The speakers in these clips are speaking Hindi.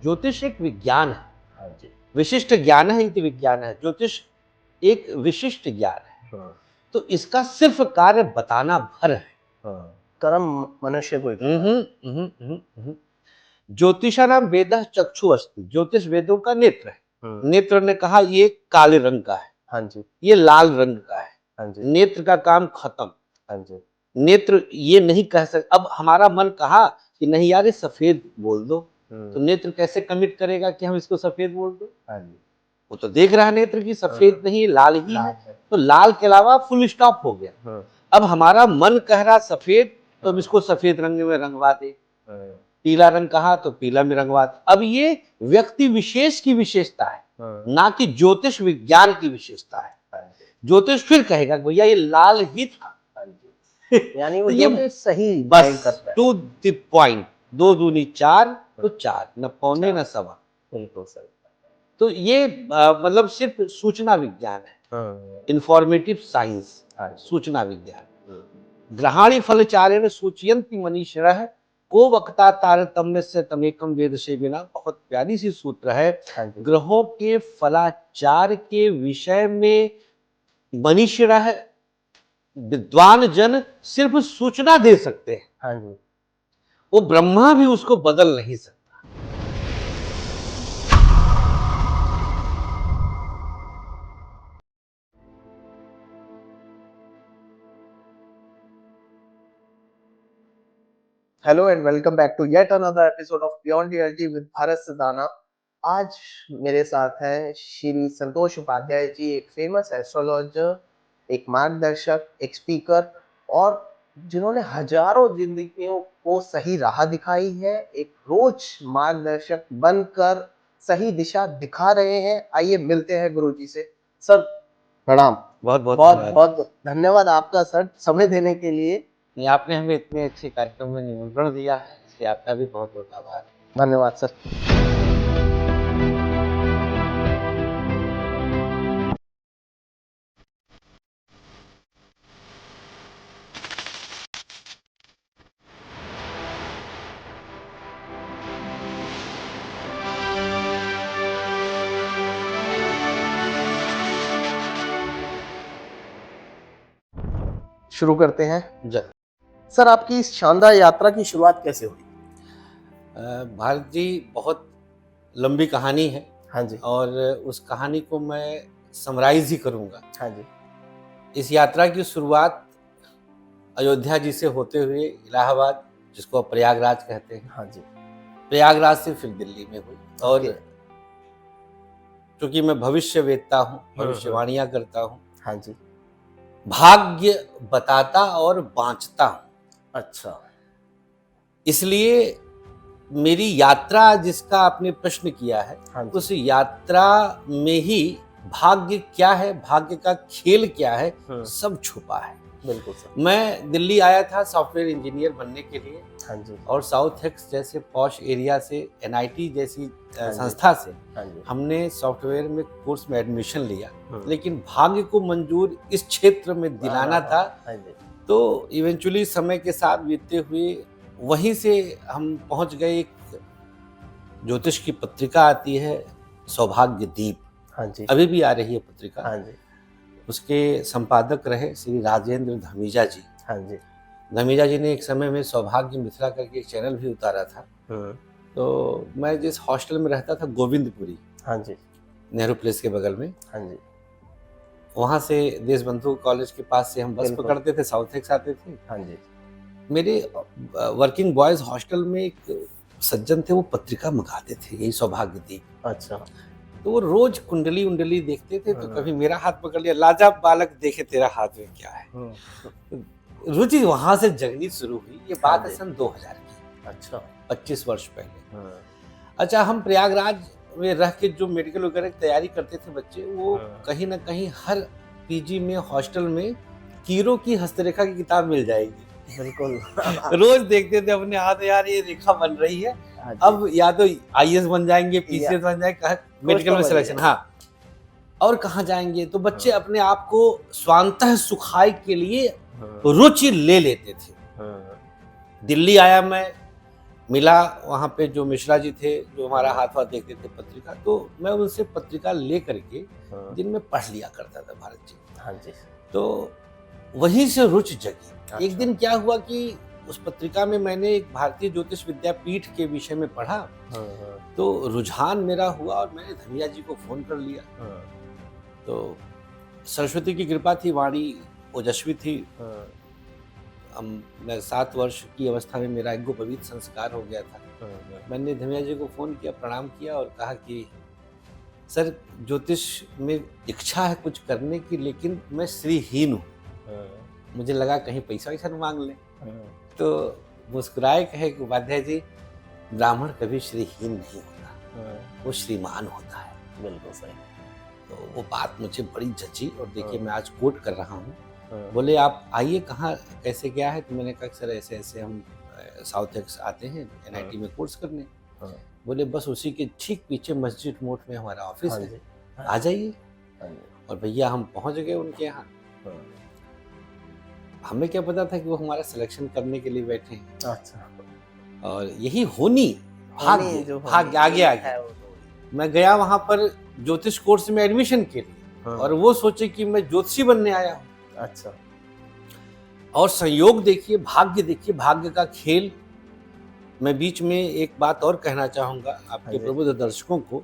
ज्योतिष एक विज्ञान है। हाँ जी। विशिष्ट ज्ञान है, इति विज्ञान है। ज्योतिष एक विशिष्ट ज्ञान है। हाँ, तो इसका सिर्फ कार्य बताना भर है। हाँ। कर्म मनुष्य को ही करता है। ज्योतिषानाम वेदः चक्षु अस्ति। ज्योतिष वेदों का नेत्र है। हम्म, नेत्र ने कहा ये काले रंग का है, हाँ जी, ये लाल रंग का है। हाँ जी, नेत्र का काम खत्म। हाँ जी, नेत्र ये नहीं कह सकता। अब हमारा मन कहा कि नहीं यार ये सफेद बोल दो, तो नेत्र कैसे कमिट करेगा कि हम इसको सफेद बोल दो? हाँ जी। वो तो देख रहा है नेत्र की सफेद नहीं लाल ही लाल है, है। तो लाल के अलावा फुल स्टॉप हो गया। हाँ, अब हमारा मन कह रहा सफेद, तो हम इसको सफेद रंग में रंगवा दे। हाँ, पीला रंग कहा तो पीला में रंगवा दे। अब ये व्यक्ति विशेष की विशेषता है, हाँ, ना कि ज्योतिष विज्ञान की विशेषता है। हाँ जी, ज्योतिष फिर कहेगा कि भैया ये लाल ही था। हाँ जी। यानी वो तो ये ज्योतिष सही बस गाइड करता है। To the point. 2 दूनी 4 तो 4, न पौने न सवा। बिल्कुल सही। तो ये मतलब सिर्फ सूचना विज्ञान है, हाँ, इंफॉर्मेटिव साइंस, हाँ जी। सूचना विज्ञान। ग्रहाणि फलचारेण सूचयन्ति मनीषिणः को वक्ता तारतम्य से तमेकम वेद से बिना। बहुत प्यारी सी सूत्र है। हाँ जी। ग्रहों के फलाचार के विषय में मनीषिणः विद्वान जन सिर्फ सूचना दे सकते हैं, हाँ जी। वो ब्रह्मा भी उसको बदल नहीं सकता। Hello and welcome back to yet another episode of beyond reality with Bharat Sidana. आज मेरे साथ हैं श्री संतोष उपाध्याय जी, एक फेमस एस्ट्रोलॉजर, एक मार्गदर्शक, एक स्पीकर, और जिन्होंने हजारों जिंदगियों को सही राह दिखाई है। एक रोज मार्गदर्शक बनकर सही दिशा दिखा रहे हैं। आइए मिलते हैं गुरुजी से। सर प्रणाम। बहुत बहुत बहुत धन्यवाद। बहुत धन्यवाद आपका सर, समय देने के लिए। नहीं, आपने हमें इतने अच्छे कार्यक्रम में निमंत्रण दिया है, इसलिए आपका भी बहुत बहुत आभार। धन्यवाद सर। शुरू करते हैं। जय सर आपकी इस शानदार यात्रा की शुरुआत कैसे हुई? भारत जी, बहुत लंबी कहानी है। हाँ जी। और उस कहानी को मैं समराइज ही करूंगा। हाँ जी। इस यात्रा की शुरुआत अयोध्या जी से होते हुए इलाहाबाद, जिसको अब प्रयागराज कहते हैं, हाँ जी। प्रयागराज से फिर दिल्ली में हुई। और ओके। चूंकि मैं भविष्यवेत्ता हूँ, भविष्यवाणियां करता हूँ, हाँ जी। भाग्य बताता और बांचता हूँ, अच्छा। इसलिए मेरी यात्रा जिसका आपने प्रश्न किया है, हाँ जी। उस यात्रा में ही भाग्य क्या है, भाग्य का खेल क्या है, सब छुपा है। बिल्कुल सर। मैं दिल्ली आया था सॉफ्टवेयर इंजीनियर बनने के लिए। हाँ जी। और साउथ एक्स जैसे पॉश एरिया से, एनआईटी जैसी हाँ जी। संस्था से हाँ जी। हमने सॉफ्टवेयर में कोर्स में एडमिशन लिया, लेकिन भाग्य को मंजूर इस क्षेत्र में दिलाना था। हाँ जी। तो इवेंचुअली समय के साथ बीतते हुए वहीं से हम पहुंच गए। एक ज्योतिष की पत्रिका आती है, सौभाग्य दीप। हाँ जी। अभी भी आ रही है पत्रिका। हाँ जी। उसके संपादक रहे श्री राजेंद्र धमीजा जी। हाँ जी। धमीजा जी ने एक समय में सौभाग्य मिथिला करके एक चैनल भी उतारा था। तो मैं जिस हॉस्टल में रहता था, गोविंदपुरी, हाँ जी। नेहरू प्लेस के बगल में, हाँ जी। वहाँ से देशबंधु कॉलेज के पास से हम बस बिल्कुल। पकड़ते थे, साउथ एक्स आते थे। हाँ जी। मेरे वर्किंग बॉयज हॉस्टल में एक सज्जन थे, वो पत्रिका मंगाते थे, यही सौभाग्य दीप। अच्छा। तो वो रोज कुंडली उंडली देखते थे, तो कभी मेरा हाथ पकड़ लिया, लाजा बालक देखे तेरा हाथ में क्या है। रुचि वहां से जगनी शुरू हुई। ये बात है सन 2000 की। अच्छा। 25 वर्ष पहले। अच्छा, हम प्रयागराज में रह के जो मेडिकल वगैरह की तैयारी करते थे बच्चे, वो कहीं ना कहीं हर पीजी में, हॉस्टल में कीरो की हस्तरेखा की किताब मिल जाएगी। बिल्कुल। रोज देखते थे अपने हाथ, यार ये रेखा बन रही है, अब या तो आईएएस बन जाएंगे, पीसीएस बन जाएंगे, मेडिकल में सिलेक्शन। हाँ, और कहाँ जाएंगे? तो बच्चे अपने आप को स्वांतः सुखाय के लिए रुचि ले लेते थे। दिल्ली आया मैं, मिला वहाँ पे जो मिश्रा जी थे, जो हमारा हाथ वाथ देखते थे पत्रिका, तो मैं उनसे पत्रिका ले करके दिन में पढ़ लिया करता था भारत जी। हाँ जी। तो वहीं से रुचि जगी। अच्छा। एक दिन क्या हुआ कि उस पत्रिका में मैंने एक भारतीय ज्योतिष विद्यापीठ के विषय में पढ़ा, तो रुझान मेरा हुआ और मैंने धनिया जी को फोन कर लिया। तो सरस्वती की कृपा थी, वाणी ओजस्वी थी। मैं 7 वर्ष की अवस्था में मेरा एक पवित्र संस्कार हो गया था। मैंने धनिया जी को फोन किया, प्रणाम किया और कहा कि सर, ज्योतिष में इच्छा है कुछ करने की, लेकिन मैं श्रीहीन हूँ। मुझे लगा कहीं पैसा वैसा न मांग ले। तो मुस्कुराए, कहे कि उपाध्याय जी, ब्राह्मण कभी श्रीहीन नहीं होता, वो श्रीमान होता है। बिल्कुल सही। तो वो बात मुझे बड़ी जची और देखिए मैं आज कोट कर रहा हूँ। बोले आप आइए, कहाँ कैसे क्या है? तो मैंने कहा सर ऐसे ऐसे हम साउथ एक्स आते हैं NIT में कोर्स करने। बोले बस उसी के ठीक पीछे मस्जिद मोड़ में हमारा ऑफिस है, आ जाइए। और भैया हम पहुंच गए उनके यहाँ। हमें क्या पता था कि वो हमारा सिलेक्शन करने के लिए बैठे हैं। अच्छा। और यही होनी भाग्य आगे आगे। मैं गया वहां पर ज्योतिष कोर्स में एडमिशन के लिए, और वो सोचे कि मैं ज्योतिषी बनने आया हूँ। अच्छा। और संयोग देखिए, भाग्य देखिए, भाग्य का खेल। मैं बीच में एक बात और कहना चाहूंगा आपके प्रबुद्ध दर्शकों को।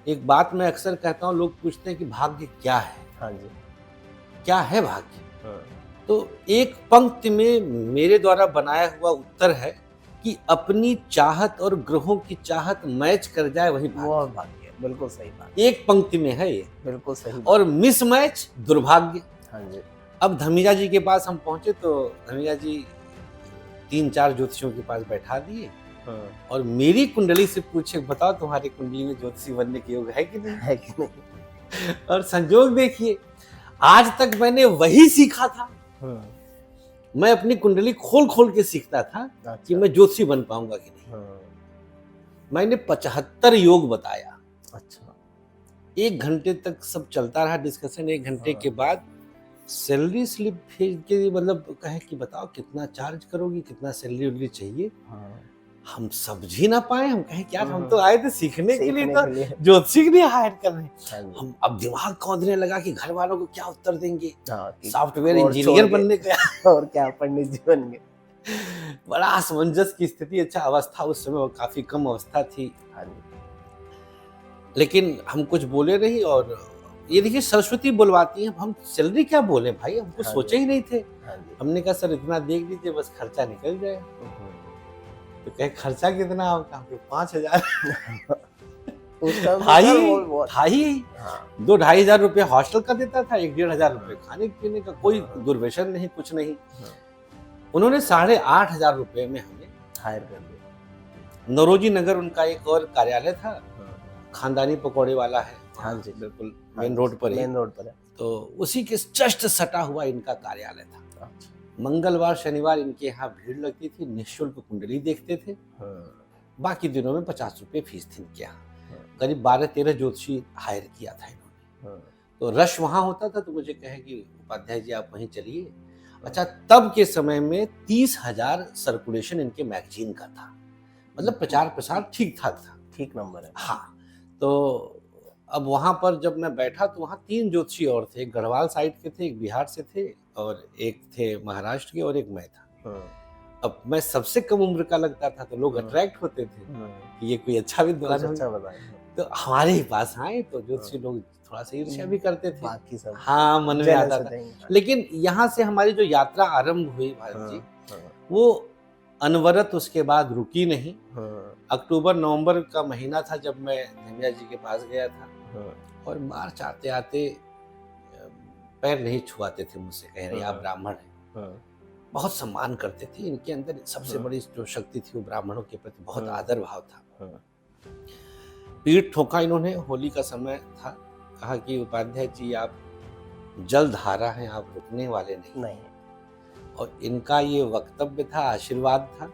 एक बात मैं अक्सर कहता हूँ, लोग पूछते हैं कि भाग्य क्या है? हाँ जी। क्या है भाग्य? तो एक पंक्ति में मेरे द्वारा बनाया हुआ उत्तर है कि अपनी चाहत और ग्रहों की चाहत मैच कर जाए वही भाग्य। बिल्कुल सही बात। एक पंक्ति में है ये। बिल्कुल सही। और मिसमैच दुर्भाग्य। हाँ जी। अब धमीजा जी के पास हम पहुंचे तो धमीजा जी 3-4 ज्योतिषियों के पास बैठा दिए और मेरी कुंडली से पूछे, बताओ तुम्हारी कुंडली में ज्योतिषी बनने के योग है कि नहीं? है कि नहीं? और संजोग देखिए, आज तक मैंने वही सीखा था। मैं अपनी कुंडली खोल खोल के सीखता था कि मैं ज्योतिषी बन पाऊंगा कि नहीं। मैंने 75 योग बताया। अच्छा। 1 घंटे तक सब चलता रहा डिस्कशन। 1 घंटे के बाद सैलरी स्लिप भेज के, मतलब कहे कि बताओ कितना चार्ज करोगी, कितना सैलरी उलरी चाहिए। हम समझ ही ना पाए। हम कहे क्या, हम तो आए थे सीखने के लिए, तो ज्योतिषी के लिए हायर करने। हम अब दिमाग कौंधने लगा कि घर वालों को क्या उत्तर देंगे। सॉफ्टवेयर इंजीनियर बनने का और क्या, पंडित जी बन गए। बड़ा असमंजस की स्थिति। अच्छा, अवस्था उस समय वो काफी कम अवस्था थी, लेकिन हम कुछ बोले नहीं। और ये देखिए, सरस्वती बुलवाती है, हम सैलरी क्या बोले भाई, हम कुछ सोचे ही नहीं थे। हमने कहा सर इतना देख लीजिए, बस खर्चा निकल जाए। तो कहे खर्चा कितना आपका? 5,000। था ही 2-2,500 रुपये हॉस्टल का देता था, 1-1,500 रुपये खाने पीने का। कोई दुर्व्यसन नहीं, कुछ नहीं। उन्होंने 8,500 रुपये में हमें हायर कर दिया। नौरोजी नगर उनका एक और कार्यालय था, खानदानी पकौड़े वाला है। हाँ जी, बिल्कुल मेन रोड पर है। तो उसी के जस्ट सटा हुआ इनका कार्यालय था। मंगलवार शनिवार इनके यहाँ भीड़ लगती थी, निःशुल्क कुंडली देखते थे। बाकी दिनों में 50 रुपये फीस थी इनके यहाँ। करीब 12-13 ज्योतिषी हायर किया था इन्होंने। तो रश वहाँ होता था, तो मुझे कहे कि उपाध्याय जी आप वहीं चलिए। अच्छा, तब के समय में 30,000 सर्कुलेशन इनके मैगजीन का था, मतलब प्रचार प्रसार ठीक ठाक था। ठीक नंबर है। हाँ। तो अब वहाँ पर जब मैं बैठा तो वहाँ 3 ज्योतिषी और थे। एक गढ़वाल साइड के थे, एक बिहार से थे और एक थे महाराष्ट्र के, और एक मैं था। अब मैं सबसे कम उम्र का लगता था, तो लोग अट्रैक्ट होते थे कि ये कोई अच्छा विद्वान है। तो हमारे ही पास आए तो ज्योतिषी लोग थोड़ा सा ईर्ष्या भी करते थे। बाकी सब हाँ, मन में आता था। लेकिन यहाँ से हमारी जो यात्रा आरंभ हुई भारत जी, वो अनवरत उसके बाद रुकी नहीं। अक्टूबर नवंबर का महीना था जब मैं धनिया जी के पास गया था, और मार्च आते आते पैर नहीं छुआते थे मुझसे, कह रहे आप ब्राह्मण हैं। बहुत सम्मान करते थे। इनके अंदर सबसे बड़ी जो शक्ति थी वो ब्राह्मणों के प्रति बहुत आदर भाव था। पीठ ठोका इन्होंने, होली का समय था। कहा कि उपाध्याय जी आप जलधारा हैं, आप रुकने वाले नहीं। और इनका ये वक्तव्य था, आशीर्वाद था।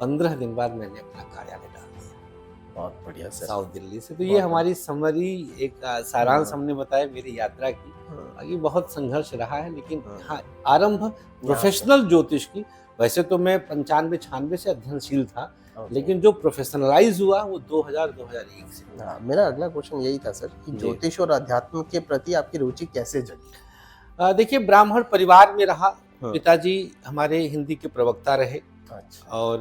15 दिन बाद मैंने अपना कार्यालय डाल दिया। बहुत बढ़िया सर। साउथ दिल्ली से। तो ये हमारी समरी एक सारांश हमने बताया मेरी यात्रा की। ये बहुत संघर्ष रहा है, लेकिन हाँ, आरंभ प्रोफेशनल ज्योतिष की, वैसे तो मैं 95-96 से अध्ययनशील था, लेकिन जो प्रोफेशनलाइज हुआ वो 2000-2001 से। हाँ, मेरा अगला क्वेश्चन यही था सर कि ज्योतिष और अध्यात्म के प्रति आपकी रुचि कैसे जगी? देखिए, ब्राह्मण परिवार में रहा, पिताजी हमारे हिंदी के प्रवक्ता रहे। अच्छा। और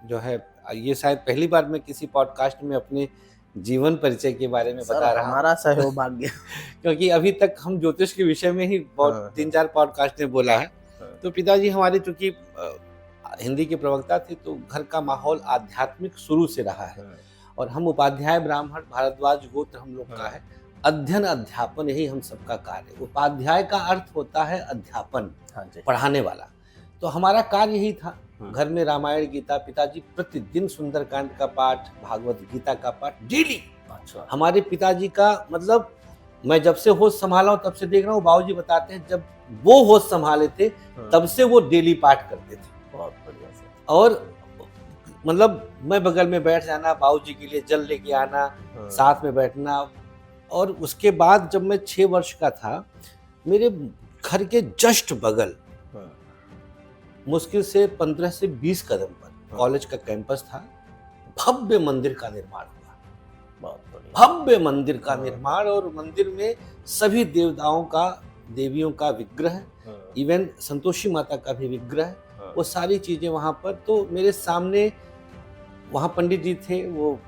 जो है, ये शायद पहली बार मैं किसी पॉडकास्ट में अपने जीवन परिचय के बारे में बता रहा हूँ। हमारा सौभाग्य क्योंकि अभी तक हम ज्योतिष के विषय में ही बहुत 3-4 पॉडकास्ट में बोला है। तो पिताजी हमारे चूंकि हिंदी के प्रवक्ता थे, तो घर का माहौल आध्यात्मिक शुरू से रहा है। और हम उपाध्याय ब्राह्मण, भारद्वाज गोत्र हम लोग का है। अध्ययन अध्यापन यही हम सबका कार्य। उपाध्याय का अर्थ होता है अध्यापन, पढ़ाने वाला। तो हमारा कार्य यही था। घर में रामायण गीता, पिताजी प्रतिदिन सुंदरकांड का पाठ, भागवत गीता का पाठ डेली। अच्छा। हमारे पिताजी का मतलब, मैं जब से होश संभाला हूँ तब से देख रहा हूँ, बाबूजी बताते हैं जब वो होश संभाले थे तब से वो डेली पाठ करते थे। बहुत बढ़िया सर। और मतलब मैं बगल में बैठ जाना, बाबूजी के लिए जल लेके आना, साथ में बैठना। और उसके बाद जब मैं 6 वर्ष का था, मेरे घर के जस्ट बगल मुश्किल से 15 से 20 कदम पर कॉलेज का कैंपस था। भव्य मंदिर का निर्माण हुआ, भव्य मंदिर का निर्माण। और मंदिर में सभी देवताओं का, देवियों का विग्रह, इवन संतोषी माता का भी विग्रह, वो सारी चीजें वहां पर। तो मेरे सामने वहां पंडित जी थे, वो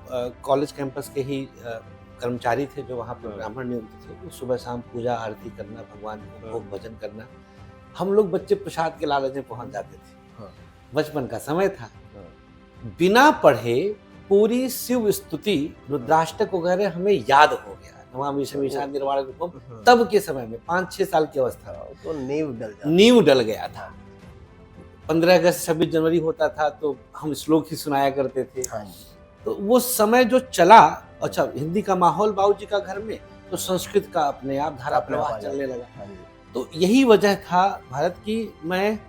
कॉलेज कैंपस के ही कर्मचारी थे जो वहाँ पे ब्राह्मण नियुक्त थे। वो सुबह शाम पूजा आरती करना, भगवान को भोग भजन करना। हम लोग बच्चे प्रसाद के लालच में पहुंच जाते थे। बचपन का समय था। बिना पढ़े पूरी शिव स्तुति, रुद्राष्टक वगैरह हमें याद हो गया। नमामि शमीशान निर्वाण रूपम, तब के समय में 5-6 साल की अवस्था, तो नींव डल गया था। 15 अगस्त 26 जनवरी होता था तो हम श्लोक ही सुनाया करते थे। तो वो समय जो चला, अच्छा हिंदी का माहौल बाबूजी का घर में, तो संस्कृत का अपने आप धारा प्रवाह चलने लगा। तो यही वजह था भारत की, मैं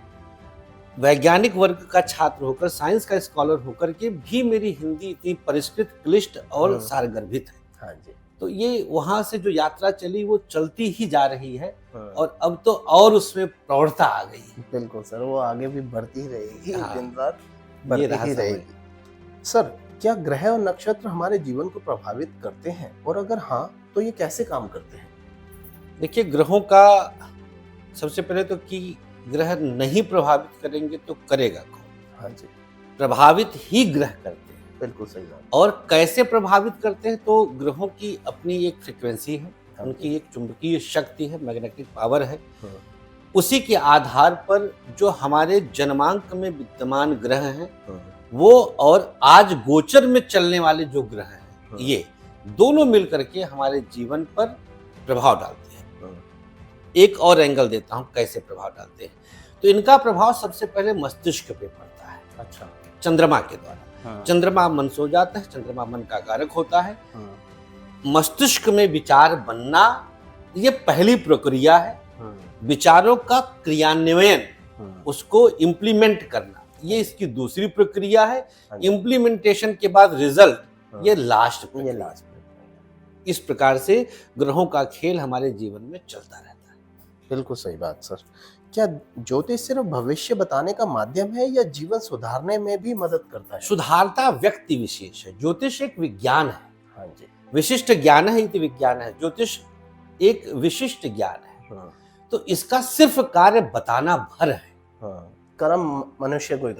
वैज्ञानिक वर्ग का छात्र होकर, साइंस का स्कॉलर होकर के भी मेरी हिंदी इतनी परिष्कृत, क्लिष्ट और सारगर्भित है। तो ये वहां से जो यात्रा चली वो चलती ही जा रही है। और अब तो और उसमें प्रौढ़ता आ गई है। बिल्कुल सर, वो आगे भी बढ़ती रहेगी, दिन रात बढ़ती ही रहेगी। सर, क्या ग्रह और नक्षत्र हमारे जीवन को प्रभावित करते हैं, और अगर हाँ तो ये कैसे काम करते हैं? देखिए, ग्रहों का सबसे पहले तो कि ग्रह नहीं प्रभावित करेंगे तो करेगा कौन? हाँ जी, प्रभावित ही ग्रह करते हैं। बिल्कुल सही बात। और कैसे प्रभावित करते हैं? तो ग्रहों की अपनी एक फ्रिक्वेंसी है, उनकी एक चुंबकीय शक्ति है, मैग्नेटिक पावर है। उसी के आधार पर जो हमारे जन्मांक में विद्यमान ग्रह हैं, वो और आज गोचर में चलने वाले जो ग्रह हैं, ये दोनों मिलकर के हमारे जीवन पर प्रभाव डालते हैं। एक और एंगल देता हूं कैसे प्रभाव डालते हैं। तो इनका प्रभाव सबसे पहले मस्तिष्क पे पड़ता है। अच्छा। चंद्रमा के द्वारा। चंद्रमा मन सो जाता है, चंद्रमा मन का कारक होता है। मस्तिष्क में विचार बनना, ये पहली प्रक्रिया है। विचारों का क्रियान्वयन, उसको इम्प्लीमेंट करना, ये इसकी दूसरी प्रक्रिया है। इम्प्लीमेंटेशन के बाद रिजल्ट, ये लास्ट प्रक्रिया। इस प्रकार से ग्रहों का खेल हमारे जीवन में चलता रहता है। बिल्कुल सही बात सर। क्या ज्योतिष सिर्फ भविष्य बताने का माध्यम है, या जीवन सुधारने में भी मदद करता है? सुधारता व्यक्ति विशेष है। ज्योतिष एक विज्ञान है। हाँ जी। विशिष्ट ज्ञान है, इति विज्ञान है। ज्योतिष एक विशिष्ट ज्ञान है। तो इसका सिर्फ कार्य बताना भर है। कर्म मनुष्य को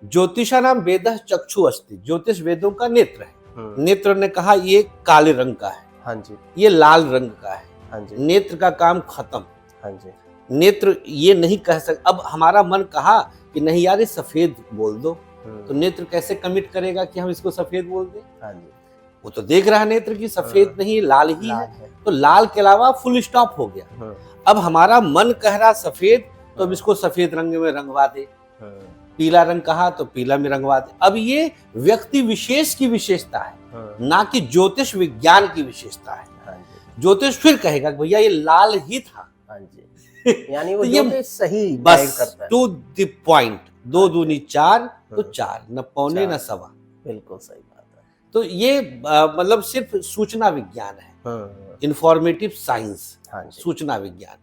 ज्योतिषा नाम वेदः चक्षु अस्ति। ज्योतिष वेदों का नेत्र है। नेत्र ने कहा ये काले रंग का है। हाँ जी। ये लाल रंग का है। हाँ जी। नेत्र का काम खत्म। हाँ जी। नेत्र ये नहीं कह सकता। अब हमारा मन कहा कि नहीं यार ये सफेद बोल दो, तो नेत्र कैसे कमिट करेगा कि हम इसको सफेद बोल दें? हाँ जी। वो तो देख रहा नेत्र की सफेद नहीं, लाल ही है। तो लाल के अलावा फुल स्टॉप हो गया। अब हमारा मन कह रहा सफेद, तो अब इसको सफेद रंग में रंगवा दे। पीला रंग कहा तो पीला में रंगवा दे। अब ये व्यक्ति विशेष की विशेषता है, ना कि ज्योतिष विज्ञान की विशेषता है। ज्योतिष फिर कहेगा भैया ये लाल ही था। यानी वो ये सही बस टू द पॉइंट। 2 दूनी 4, तो 4, न पौने न सवा। बिल्कुल सही बात है। तो ये मतलब सिर्फ सूचना विज्ञान है, इंफॉर्मेटिव साइंस, सूचना विज्ञान।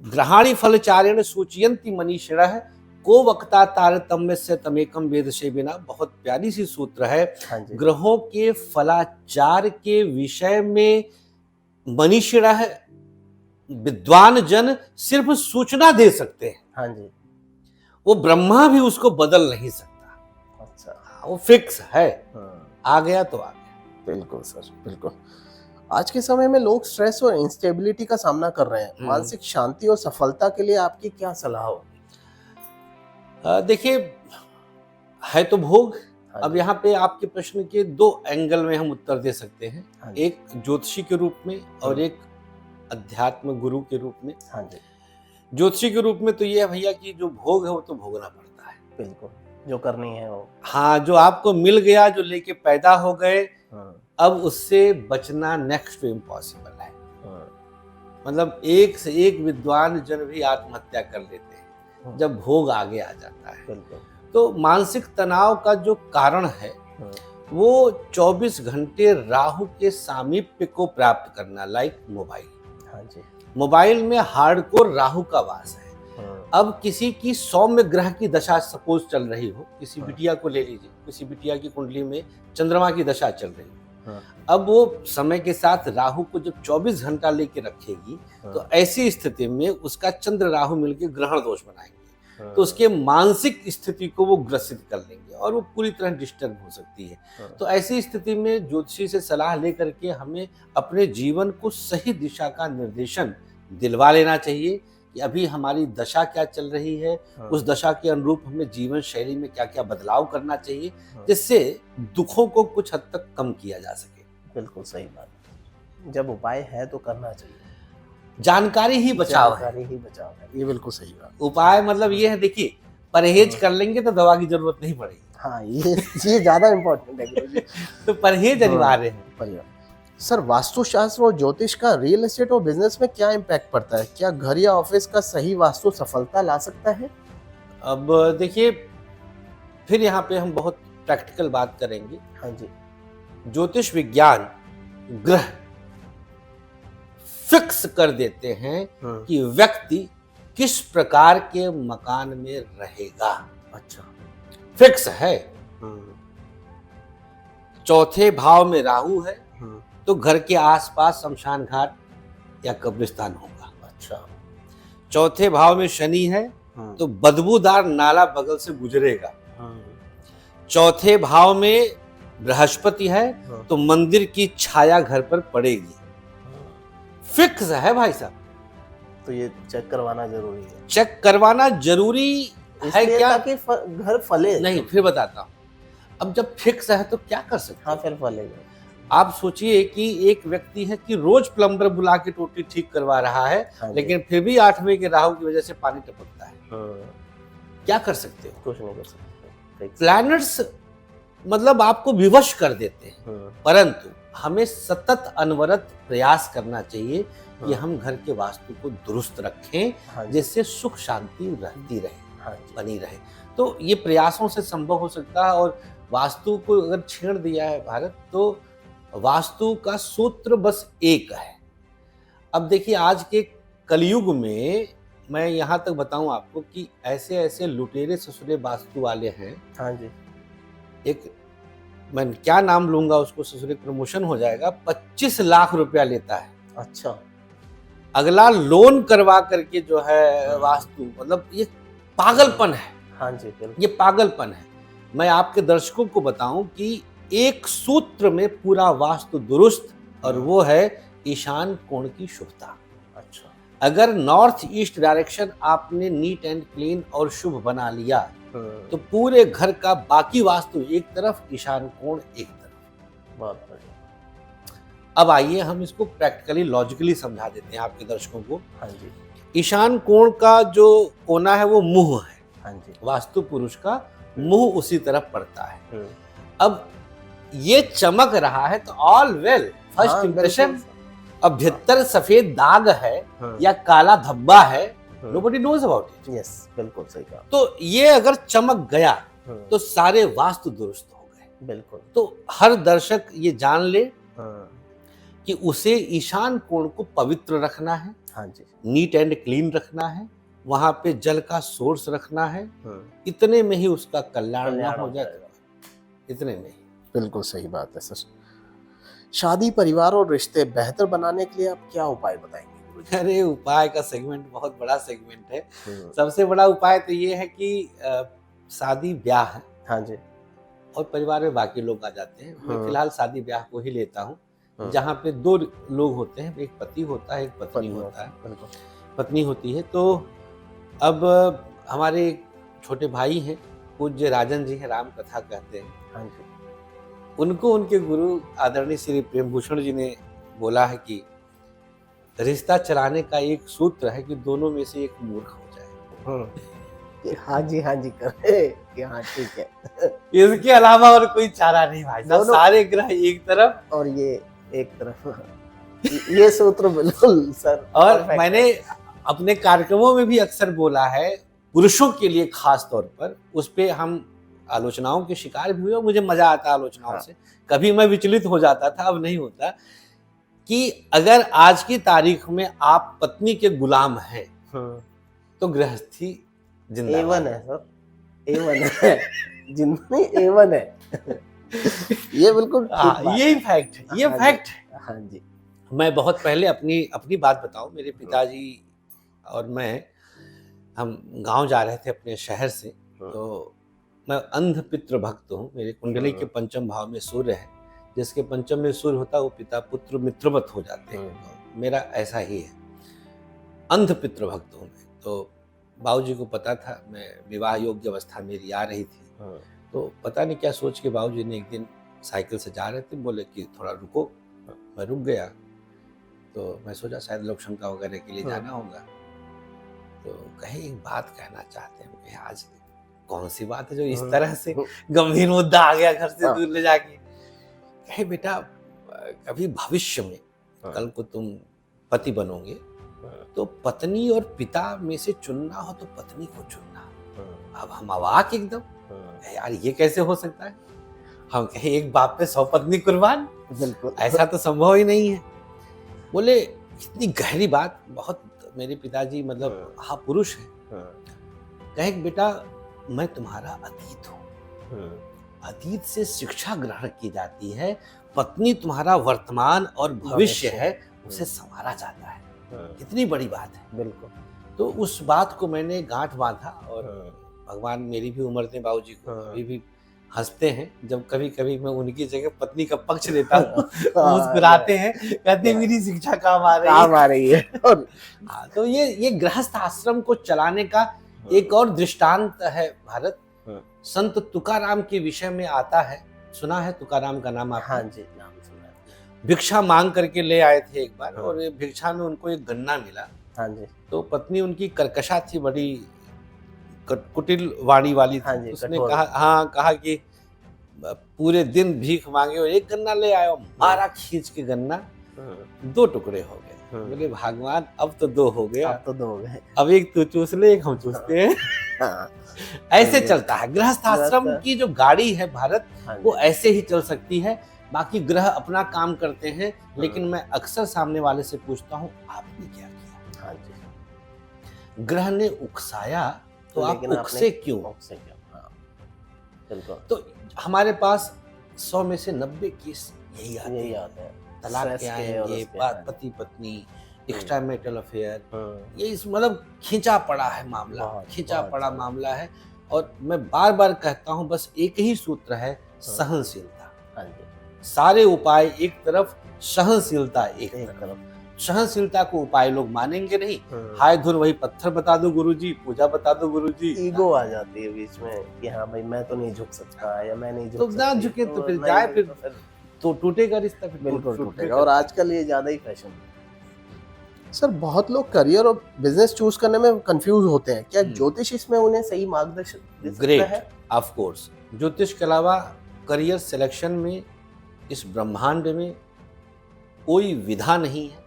ग्रहाणि फलचारेण सूचयन्ति मनीषिणः को वक्ता तारतम्य से तमेकम वेद से बिना। बहुत प्यारी सी सूत्र है। ग्रहों के फलाचार के विषय में मनीषिणः विद्वान जन सिर्फ सूचना दे सकते हैं। हाँ जी। वो ब्रह्मा भी उसको बदल नहीं सकता। अच्छा, वो फिक्स है। आ गया तो आ गया। बिल्कुल सर, बिल्कुल। आज के समय में लोग स्ट्रेस और इंस्टेबिलिटी का सामना कर रहे हैं। मानसिक शांति और सफलता के लिए आपकी क्या सलाह होगी? देखिए, है तो भोग। अब यहाँ पे आपके प्रश्न के 2 एंगल में हम उत्तर दे सकते हैं, एक ज्योतिषी के रूप में और एक अध्यात्म गुरु के रूप में। ज्योतिषी के रूप में तो ये है भैया कि जो भोग है वो तो भोगना पड़ता है। बिल्कुल, जो करनी है वो। हाँ, जो आपको मिल गया, जो लेके पैदा हो गए, अब उससे बचना नेक्स्ट टू इम्पॉसिबल है। मतलब एक से एक विद्वान जन भी आत्महत्या कर लेते हैं जब भोग आगे आ जाता है। तो मानसिक तनाव का जो कारण है वो 24 घंटे राहु के सामीप्य को प्राप्त करना, लाइक मोबाइल। मोबाइल में हार्डकोर राहु का वास है। अब किसी की सौम्य ग्रह की दशा सपोज चल रही हो, किसी बिटिया को ले लीजिए, किसी बिटिया की कुंडली में चंद्रमा की दशा चल रही हो, अब वो समय के साथ राहु को जब 24 घंटा लेके रखेगी, तो ऐसी स्थिति में उसका चंद्र राहु मिलकर ग्रहण दोष बनाएंगे, तो उसके मानसिक स्थिति को वो ग्रसित कर लेंगे और वो पूरी तरह डिस्टर्ब हो सकती है। तो ऐसी स्थिति में ज्योतिषी से सलाह लेकर के हमें अपने जीवन को सही दिशा का निर्देशन दिलवा लेना चाहिए कि अभी हमारी दशा क्या चल रही है, उस दशा के अनुरूप हमें जीवन शैली में क्या क्या बदलाव करना चाहिए, जिससे दुखों को कुछ हद तक कम किया जा सके। बिल्कुल सही बात। जब उपाय है तो करना चाहिए। जानकारी ही बचाव है। ये बिल्कुल सही बात। उपाय मतलब ये है, देखिए, परहेज कर लेंगे तो दवा की जरूरत नहीं पड़ेगी। हाँ, ये ज्यादा इम्पोर्टेंट है। तो परहेज अनिवार्य है। सर, वास्तुशास्त्र और ज्योतिष का रियल एस्टेट और बिजनेस में क्या इम्पैक्ट पड़ता है? क्या घर या ऑफिस का सही वास्तु सफलता ला सकता है? अब देखिए, फिर यहाँ पे हम बहुत प्रैक्टिकल बात करेंगे। हाँ जी। ज्योतिष विज्ञान ग्रह फिक्स कर देते हैं कि व्यक्ति किस प्रकार के मकान में रहेगा। अच्छा, फिक्स है। चौथे भाव में राहु है तो घर के आसपास शमशान घाट या कब्रिस्तान होगा। अच्छा। चौथे भाव में शनि है तो बदबूदार नाला बगल से गुजरेगा। चौथे भाव में बृहस्पति है तो मंदिर की छाया घर पर पड़ेगी। फिक्स है भाई साहब। तो ये चेक करवाना जरूरी है। चेक करवाना जरूरी है क्या? ताकि घर फले। नहीं, फिर बताता हूँ। अब जब फिक्स है तो क्या कर सकते? हाँ, फिर फलेगा। आप सोचिए कि एक व्यक्ति है कि रोज प्लम्बर बुला के टोटी ठीक करवा रहा है, लेकिन फिर भी 8वें के राहु की वजह से पानी टपकता है। क्या कर सकते हो? कुछ नहीं कर सकते। प्लैनेट्स मतलब आपको विवश कर देते हैं, परंतु हमें सतत अनवरत प्रयास करना चाहिए कि हम घर के वास्तु को दुरुस्त रखें, जिससे सुख शांति रहती रहे, बनी रहे। तो ये प्रयासों से संभव हो सकता है। और वास्तु को अगर छेड़ दिया है भारत, तो वास्तु का सूत्र बस एक है। अब देखिए, आज के कलयुग में मैं यहाँ तक बताऊं आपको कि ऐसे ऐसे लुटेरे ससुरे वास्तु वाले हैं। हाँ जी। एक, मैं क्या नाम लूंगा उसको, ससुरे प्रमोशन हो जाएगा, 25 लाख रुपया लेता है। अच्छा। अगला लोन करवा करके जो है वास्तु, मतलब ये पागलपन है। हाँ जी, ये पागलपन है। मैं आपके दर्शकों को बताऊं कि एक सूत्र में पूरा वास्तु दुरुस्त, और वो है ईशान कोण की शुभता। अच्छा। अगर नॉर्थ ईस्ट डायरेक्शन आपने नीट एंड क्लीन और शुभ बना लिया, तो पूरे घर का बाकी वास्तु एक तरफ, ईशान कोण एक तरफ। बहुत बढ़िया। अब आइए हम इसको प्रैक्टिकली लॉजिकली समझा देते हैं आपके दर्शकों को। हाँ जी। ईशान कोण का जो कोना है वो मुंह है। हाँ जी। वास्तु पुरुष का मुंह उसी तरफ पड़ता है। अब ये चमक रहा है तो ऑल वेल, फर्स्ट इंप्रेशन। अब भीतर सफेद दाग है या काला धब्बा है nobody knows about it. Yes, बिल्कुल सही कहा। तो ये अगर चमक गया तो सारे वास्तु दुरुस्त हो गए। बिल्कुल। तो हर दर्शक ये जान ले कि उसे ईशान कोण को पवित्र रखना है। हाँ जी। नीट एंड क्लीन रखना है, वहां पे जल का सोर्स रखना है। इतने में ही उसका कल्याण हो जाएगा, इतने में ही। बिल्कुल सही बात है सर। शादी, परिवार और रिश्ते बेहतर बनाने के लिए आप क्या उपाय बताएंगे? अरे उपाय का सेगमेंट बहुत बड़ा सेगमेंट है। सबसे बड़ा उपाय तो ये है कि शादी ब्याह है। हाँ जी। और परिवार में बाकी लोग आ जाते हैं। मैं फिलहाल शादी ब्याह को ही लेता हूँ, जहाँ पे दो लोग होते हैं, एक पति होता है, एक पत्नी होता है। पत्नी होती है। तो अब हमारे छोटे भाई हैं, पूज्य राजन जी हैं, राम कथा कहते हैं। हाँ जी। उनको उनके गुरु आदरणीय श्री प्रेम भूषण जी ने बोला है कि रिश्ता चलाने का एक सूत्र है कि दोनों में से एक मूर्ख हो जाए। हाँ जी करे कि हाँ ठीक है। इसके अलावा और कोई चारा नहीं भाई साहब। सारे ग्रह एक तरफ और ये एक तरफ। ये सूत्र बिल्कुल सर। और मैंने अपने कार्यक्रमों में भी अक्सर बोला है, पुरुषों के लिए खास तौर पर, उस पे हम आलोचनाओं के शिकार भी हुए और मुझे मजा आता आलोचनाओं से। कभी मैं विचलित हो जाता था, अब नहीं होता, कि अगर आज की तारीख में आप पत्नी के गुलाम हैं तो गृहस्थी जिंदाबाद है सर। A1 है, जिंदगी A1 है। ये बिल्कुल यही फैक्ट है, ये फैक्ट है। हाँ जी। मैं बहुत पहले अपनी बात बताऊं। मेरे पिताजी और मैं, हम गांव जा रहे थे अपने शहर से। तो मैं अंध पितृ भक्त हूँ। मेरे कुंडली के पंचम भाव में सूर्य है, जिसके पंचम में सूर्य होता है वो पिता पुत्र मित्रवत हो जाते हैं। मेरा ऐसा ही है, अंध पितृ भक्त हूँ मैं। तो बाबूजी को पता था मैं विवाह योग्य अवस्था मेरी आ रही थी। तो पता नहीं क्या सोच के बाबूजी ने एक दिन साइकिल से जा रहे थे, बोले कि थोड़ा रुको। मैं रुक गया। तो मैं सोचा शायद लोक शंका वगैरह के लिए जाना होगा। तो कहे एक बात कहना चाहते हैं। आज कौन सी बात है जो इस तरह से गंभीर मुद्दा आ गया घर से दूर ले जाके? कहे बेटा, कभी भविष्य में कल को तुम पति बनोगे तो पत्नी और पिता में से चुनना हो तो पत्नी को चुनना। अब हम अवाक एकदम, यार ये कैसे हो सकता है? हम कहे एक बाप पे 100 पत्नी कुर्बान? बिल्कुल, ऐसा तो संभव ही नहीं है। बोले इतनी गहरी बात। बहुत मेरे पिताजी मतलब हाँ पुरुष है। कहे बेटा, मैं तुम्हारा अतीत हूँ। अतीत से शिक्षा ग्रहण की जाती है। पत्नी तुम्हारा वर्तमान और भविष्य है, उसे संवारा जाता है। कितनी बड़ी बात है। बिल्कुल। तो उस बात को मैंने गांठ बांधा और भगवान मेरी भी उम्र ने बाबूजी को अभी भी हंसते हैं जब कभी कभी मैं उनकी जगह पत्नी का पक्ष लेता हूँ। मुस्कुराते हैं, कहते मेरी शिक्षा काम आ रही है। हाँ, तो ये गृहस्थ आश्रम को चलाने का एक और दृष्टांत है भारत। संत तुकाराम के विषय में आता है, सुना है तुकाराम का नाम आपने? हाँ जी, नाम सुना है। भिक्षा मांग करके ले आए थे एक बार और भिक्षा में उनको एक गन्ना मिला। हाँ जी। तो पत्नी उनकी कर्कशा थी, बड़ी कुटिल वाणी वाली थी। उसने कहा कि पूरे दिन भीख मांगे और एक गन्ना ले आए। मारा खींच के गन्ना, 2 टुकड़े हो गए। बोले भगवान अब तो 2 हो गया, अब एक तू चूस ले, एक हम चूसते हैं। ऐसे चलता है गृहस्थ आश्रम की जो गाड़ी है भारत, वो ऐसे ही चल सकती है। बाकी ग्रह अपना काम करते हैं, लेकिन मैं अक्सर सामने वाले से पूछता हूँ आपने क्या किया? हाँ जी। ग्रह ने उकसाया तो आप उकसे क्यों? तो हमारे पास 100 में से 90 केस यही आते हैं। तलाक के आएंगे, पति पत्नी, एक्स्ट्रा मैरिटल अफेयर, ये इस मतलब खींचा पड़ा है मामला, खींचा पड़ा मामला है। और मैं बार बार कहता हूँ बस एक ही सूत्र है, सहनशीलता। सारे उपाय एक तरफ, सहनशीलता एक तरफ। सहनशीलता को उपाय लोग मानेंगे नहीं। हाय धुन वही पत्थर बता दो गुरुजी, पूजा बता दो गुरुजी। ईगो आ जाती है बीच में कि हाँ भाई मैं तो नहीं झुक सकता या मैं नहीं झुक सकता। तो ना झुके तो फिर जाए, फिर तो टूटेगा रिश्ता, फिर बिल्कुल टूटेगा। और आजकल ये ज्यादा ही फैशन है सर। बहुत लोग करियर और बिजनेस चूज करने में कंफ्यूज होते हैं। क्या ज्योतिष इसमें उन्हें सही मार्गदर्शन दे सकता है? ऑफ कोर्स, ज्योतिष के अलावा करियर सिलेक्शन में इस ब्रह्मांड में कोई विधा नहीं है।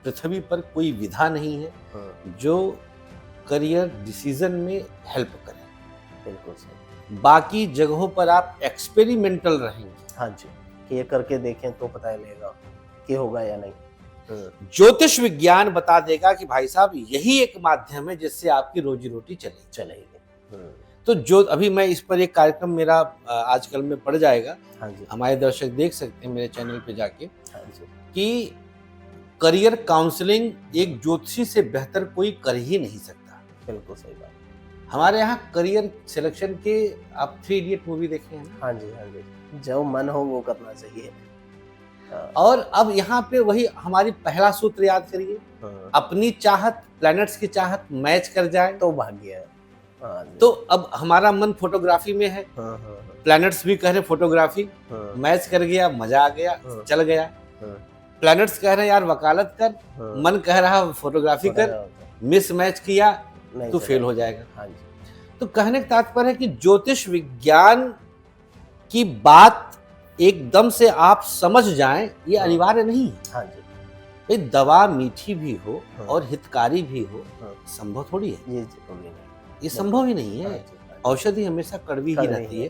पृथ्वी पर कोई विधा नहीं है जो करियर डिसीजन में हेल्प करें। बिल्कुल सही। बाकी जगहों पर आप एक्सपेरिमेंटल रहेंगे। हाँ जी, कि ये करके देखें तो पता लगेगा कि होगा या नहीं। ज्योतिष विज्ञान बता देगा कि भाई साहब यही एक माध्यम है जिससे आपकी रोजी रोटी चलेगी। तो जो अभी मैं इस पर एक कार्यक्रम मेरा आजकल में पड़ जाएगा। हाँ जी। हमारे दर्शक देख सकते हैं मेरे चैनल पे जाके। हाँ जी। कि करियर काउंसलिंग एक ज्योतिषी से बेहतर कोई कर ही नहीं सकता। बिल्कुल सही बात। हमारे यहाँ करियर सिलेक्शन के आप 3 इडियट मूवी देखे हैं ना? हाँ जी, हाँ जी। जो मन हो वो करना चाहिए। और अब यहाँ पे वही हमारी पहला सूत्र याद करिए, अपनी चाहत प्लैनेट्स की चाहत मैच कर जाए तो भाग्य है। तो अब हमारा मन फोटोग्राफी में है, प्लैनेट्स भी कह रहे फोटोग्राफी, मैच कर गया, मजा आ गया, चल गया। प्लैनेट्स कह रहे यार वकालत कर, मन कह रहा फोटोग्राफी कर, मिस मैच किया तो फेल हो जाएगा। हाँ जी। तो कहने का तात्पर्य है कि ज्योतिष विज्ञान की बात एकदम से आप समझ जाएं ये अनिवार्य नहीं है। हाँ जी। भाई दवा मीठी भी हो और हितकारी भी हो, संभव थोड़ी है, ये संभव ही नहीं है। औषधि हमेशा कड़वी ही रहती है।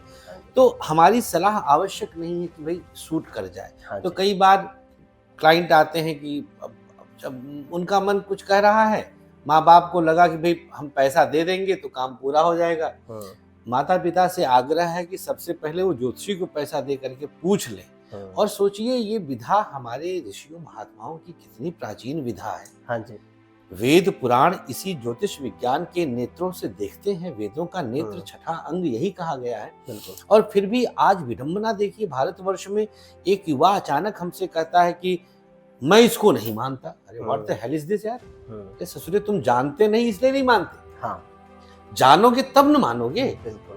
तो हमारी सलाह आवश्यक नहीं है कि भाई सूट कर जाए। तो कई बार क्लाइंट आते हैं कि जब उनका मन कुछ कह रहा है, माँ बाप को लगा कि भाई हम पैसा दे देंगे तो काम पूरा हो जाएगा। माता पिता से आग्रह है कि सबसे पहले वो ज्योतिषी को पैसा दे करके पूछ ले और सोचिए ये विधा हमारे ऋषियों महात्माओं की कितनी प्राचीन विधा है। हाँ जी। वेद पुराण इसी ज्योतिष विज्ञान के नेत्रों से देखते हैं। वेदों का नेत्र छठा अंग यही कहा गया है। और फिर भी आज विडंबना देखिए, भारतवर्ष में एक युवा अचानक हमसे कहता है कि मैं इसको नहीं मानता। अरे what the hell is this यार, ससुरे तुम जानते नहीं इसलिए नहीं मानते। हाँ, जानोगे तब न मानोगे।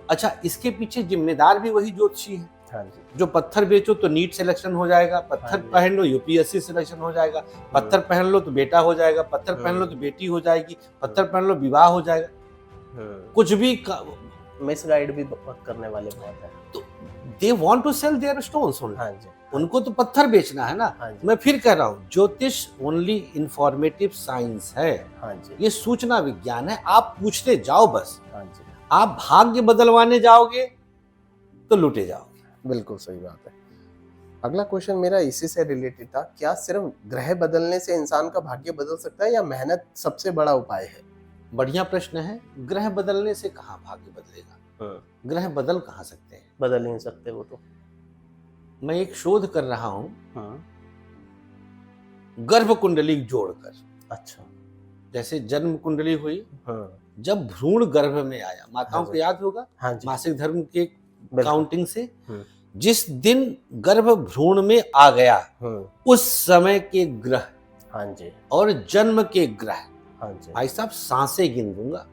अच्छा, इसके पीछे जिम्मेदार भी वही ज्योतिषी है। हाँ जी। जो पत्थर बेचो तो नीट सिलेक्शन हो जाएगा, पत्थर पहन लो यूपीएससी सिलेक्शन हो जाएगा, पत्थर पहन लो तो बेटा हो जाएगा, पत्थर पहन लो तो बेटी हो जाएगी, पत्थर पहन लो विवाह हो जाएगा। कुछ भी मिसगाइड भी बहुत करने वाले बहुत है। तो they want to sell their stones only. हाँ जी। उनको तो पत्थर बेचना है ना। हाँ, मैं फिर कह रहा हूँ, ज्योतिष ओनली इंफॉर्मेटिव साइंस है। हाँ जी। ये सूचना विज्ञान है, आप पूछते जाओ बस। हाँ जी। आप भाग्य बदलवाने जाओगे तो लूटे जाओगे। बिल्कुल सही बात है। अगला क्वेश्चन मेरा इसी से रिलेटेड था, क्या सिर्फ ग्रह बदलने से इंसान का भाग्य बदल सकता है या मेहनत सबसे बड़ा उपाय है? बढ़िया प्रश्न है। ग्रह बदलने से कहाँ भाग्य बदलेगा? ग्रह बदल कहाँ सकते हैं? बदल नहीं सकते वो तो। मैं एक शोध कर रहा हूँ गर्भ कुंडली जोड़कर। अच्छा, जैसे जन्म कुंडली हुई, जब भ्रूण गर्भ में आया, माताओं को याद होगा मासिक धर्म के काउंटिंग से जिस दिन गर्भ भ्रूण में आ गया उस समय के ग्रह, हाँ जी, और जन्म के ग्रह, हाँ जी, भाई साहब सांसें गिन दूंगा,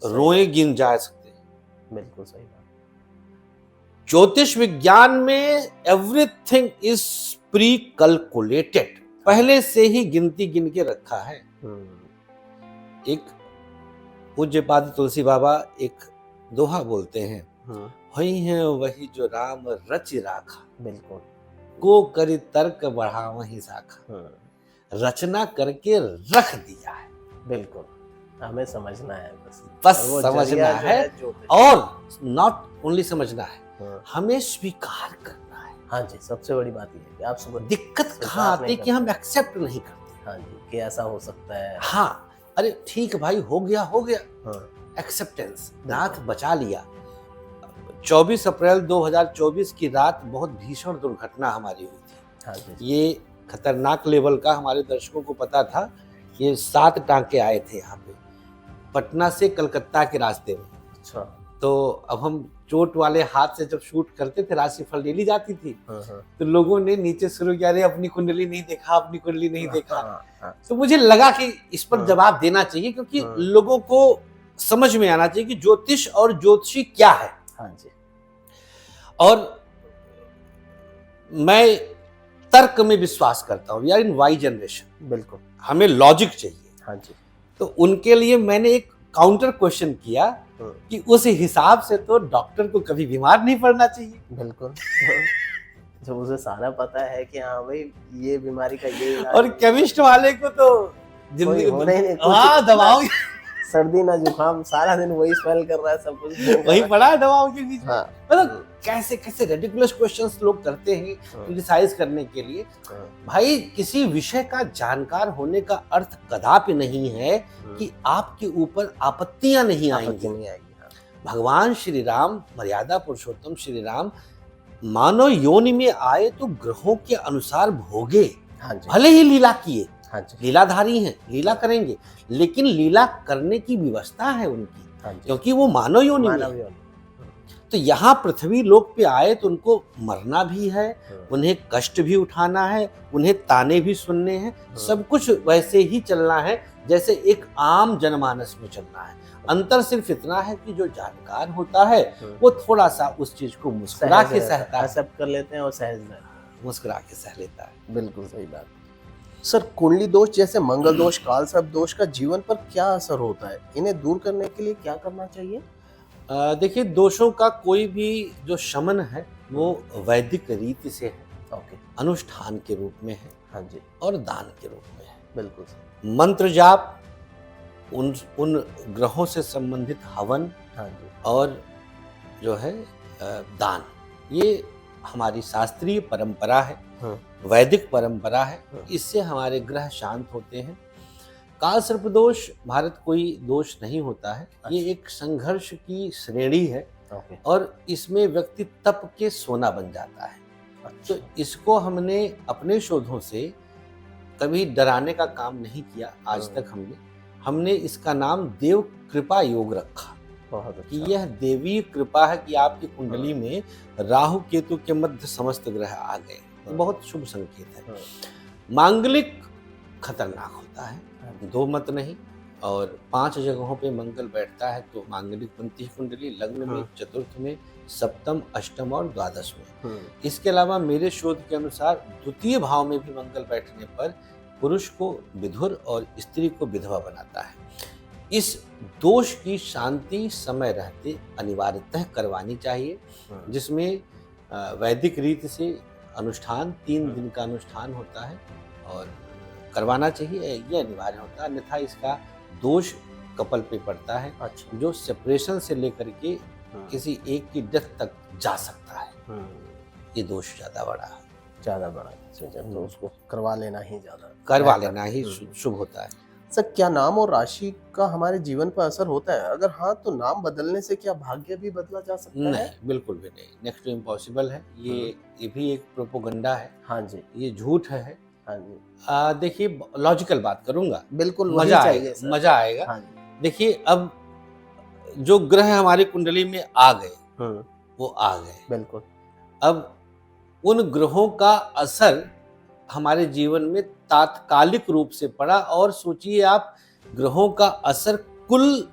रोए गिन जा सकते। बिल्कुल सही बात। ज्योतिष विज्ञान में एवरीथिंग इज प्री कैलकुलेटेड, पहले से ही गिनती गिन के रखा है। एक पूज्यपाद तुलसी बाबा एक दोहा बोलते हैं, वही है वही जो राम रच राखा। बिल्कुल। को करी तर्क बढ़ा वही साखा, रचना करके रख दिया है। बिल्कुल, हमें समझना है बस समझना है। और नॉट ओनली समझना है, हमें स्वीकार करना है। हाँ जी, सबसे बड़ी बात ये है कि आप दिक्कत कहाँ आती कि हम एक्सेप्ट नहीं करते। हाँ जी, कि ऐसा हो सकता है। हाँ, अरे ठीक भाई, हो गया हो गया। एक्सेप्टेंस, नाथ बचा लिया। 24 अप्रैल 2024 की रात बहुत भीषण दुर्घटना हमारी हुई थी। हाँ जी। ये खतरनाक लेवल का, हमारे दर्शकों को पता था। ये 7 टांके आए थे यहाँ पे पटना से कलकत्ता के रास्ते में। अच्छा। तो अब हम चोट वाले हाथ से जब शूट करते थे, राशिफल डेली जाती थी, तो लोगों ने नीचे शुरू किया, अरे अपनी कुंडली नहीं देखा, अपनी कुंडली नहीं देखा। तो मुझे लगा कि इस पर जवाब देना चाहिए, क्योंकि लोगों को समझ में आना चाहिए कि ज्योतिष और ज्योतिषी क्या है। हाँ जी। और मैं तर्क में विश्वास करता हूँ। We are in Y generation. बिल्कुल, हमें लॉजिक चाहिए। हाँ जी। तो उनके लिए मैंने एक काउंटर क्वेश्चन किया कि उस हिसाब से तो डॉक्टर को कभी बीमार नहीं पड़ना चाहिए। बिल्कुल। जब उसे सारा पता है कि हाँ भाई ये बीमारी का ये, और केमिस्ट वाले को तो जिंदगी दवाओं सर्दी ना जुकाम, सारा दिन वही स्मेल कर रहा है, सब कुछ वही पड़ा है दवाओं के बीच में। हाँ। मतलब कैसे कैसे रेडिकुलस क्वेश्चंस लोग करते हैं क्रिटिसाइज करने के लिए। भाई किसी विषय का जानकार होने का अर्थ कदापि नहीं है कि आपके ऊपर आपत्तियां नहीं आएंगी। भगवान श्री राम, मर्यादा पुरुषोत्तम श्री राम मानव योनि में आए तो ग्रहों के अनुसार भोगे। भले ही लीला किए, लीलाधारी हैं, लीला करेंगे, लेकिन लीला करने की व्यवस्था है उनकी, क्योंकि वो मानव योनि में है। तो यहाँ पृथ्वी लोक पे आए तो उनको मरना भी है, उन्हें कष्ट भी उठाना है, उन्हें ताने भी सुनने हैं, सब कुछ वैसे ही चलना है जैसे एक आम जनमानस में चलना है। अंतर सिर्फ इतना है कि जो जानकार होता है वो थोड़ा सा उस चीज को मुस्कुरा के सहता है, सब कर लेते हैं और सहज मुस्कुरा के सह लेता है। बिल्कुल सही बात। सर, कुंडली दोष जैसे मंगल दोष, काल सर्प दोष का जीवन पर क्या असर होता है? इन्हें दूर करने के लिए क्या करना चाहिए? देखिए, दोषों का कोई भी जो शमन है वो वैदिक रीति से है, अनुष्ठान के रूप में है, हाँ जी, और दान के रूप में है। बिल्कुल। मंत्र जाप, उन ग्रहों से संबंधित हवन, हाँ जी, और जो है दान, ये हमारी शास्त्रीय परंपरा है, वैदिक परंपरा है। इससे हमारे ग्रह शांत होते हैं। काल सर्प दोष भारत कोई दोष नहीं होता है, ये एक संघर्ष की श्रेणी है, और इसमें व्यक्ति तप के सोना बन जाता है। तो इसको हमने अपने शोधों से कभी डराने का काम नहीं किया आज तक। हमने इसका नाम देव कृपा योग रखा, कि यह देवी कृपा है कि आपकी कुंडली में राहु केतु के मध्य समस्त ग्रह आ गए, तो बहुत शुभ संकेत है। मांगलिक खतरनाक होता है, दो मत नहीं, और 5 जगहों पे मंगल बैठता है तो मांगलिक बनती है कुंडली, लग्न में, चतुर्थ में, सप्तम, अष्टम और द्वादश में। इसके अलावा मेरे शोध के अनुसार द्वितीय भाव में भी मंगल बैठने पर पुरुष को विधुर और स्त्री को विधवा बनाता है। इस दोष की शांति समय रहते अनिवार्यतः करवानी चाहिए, जिसमें वैदिक रीति से अनुष्ठान 3 दिन का अनुष्ठान होता है और करवाना चाहिए, ये अनिवार्य होता है। अन्यथा इसका दोष कपल पे पड़ता है, जो सेपरेशन से लेकर के किसी एक की डेथ तक जा सकता है। ये दोष ज्यादा बड़ा है, तो उसको करवा लेना ही शुभ होता है। सर, क्या नाम और राशि का हमारे जीवन पर असर होता है? अगर हाँ, तो नाम बदलने से क्या भाग्य भी बदला जा सकता है? नहीं, बिल्कुल भी नहीं, नेक्स्ट टू इम्पॉसिबल है। ये भी एक प्रोपोगंडा है। हाँ जी, ये झूठ है। हाँ जी। देखिए, लॉजिकल बात करूंगा, बिल्कुल मजा आएगा। हाँ, देखिए, अब जो ग्रह हमारी कुंडली में आ गए वो आ गए, बिल्कुल। अब उन ग्रहों का असर हमारे जीवन में तात्कालिक रूप से पड़ा, और सोचिए आप, ग्रहों का असर कुल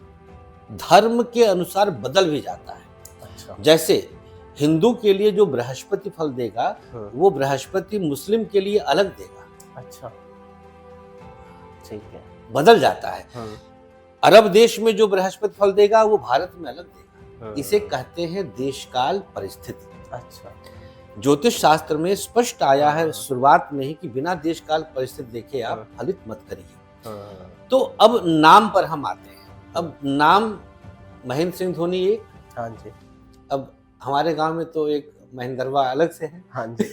धर्म के अनुसार बदल भी जाता है। जैसे हिंदू के लिए जो बृहस्पति फल देगा वो बृहस्पति मुस्लिम के लिए अलग देगा। ठीक है, बदल जाता है। अरब देश में जो बृहस्पति फल देगा वो भारत में अलग देगा। इसे कहते हैं देश काल परिस्थिति। ज्योतिष शास्त्र में स्पष्ट आया है शुरुआत में ही कि बिना देश काल परिस्थिति देखे आप फलित मत करिए। तो अब नाम पर हम आते हैं। अब नाम महेंद्र सिंह धोनी एक, हाँ जी, अब हमारे गांव में तो एक महेंद्रवा अलग से है। हाँ जी,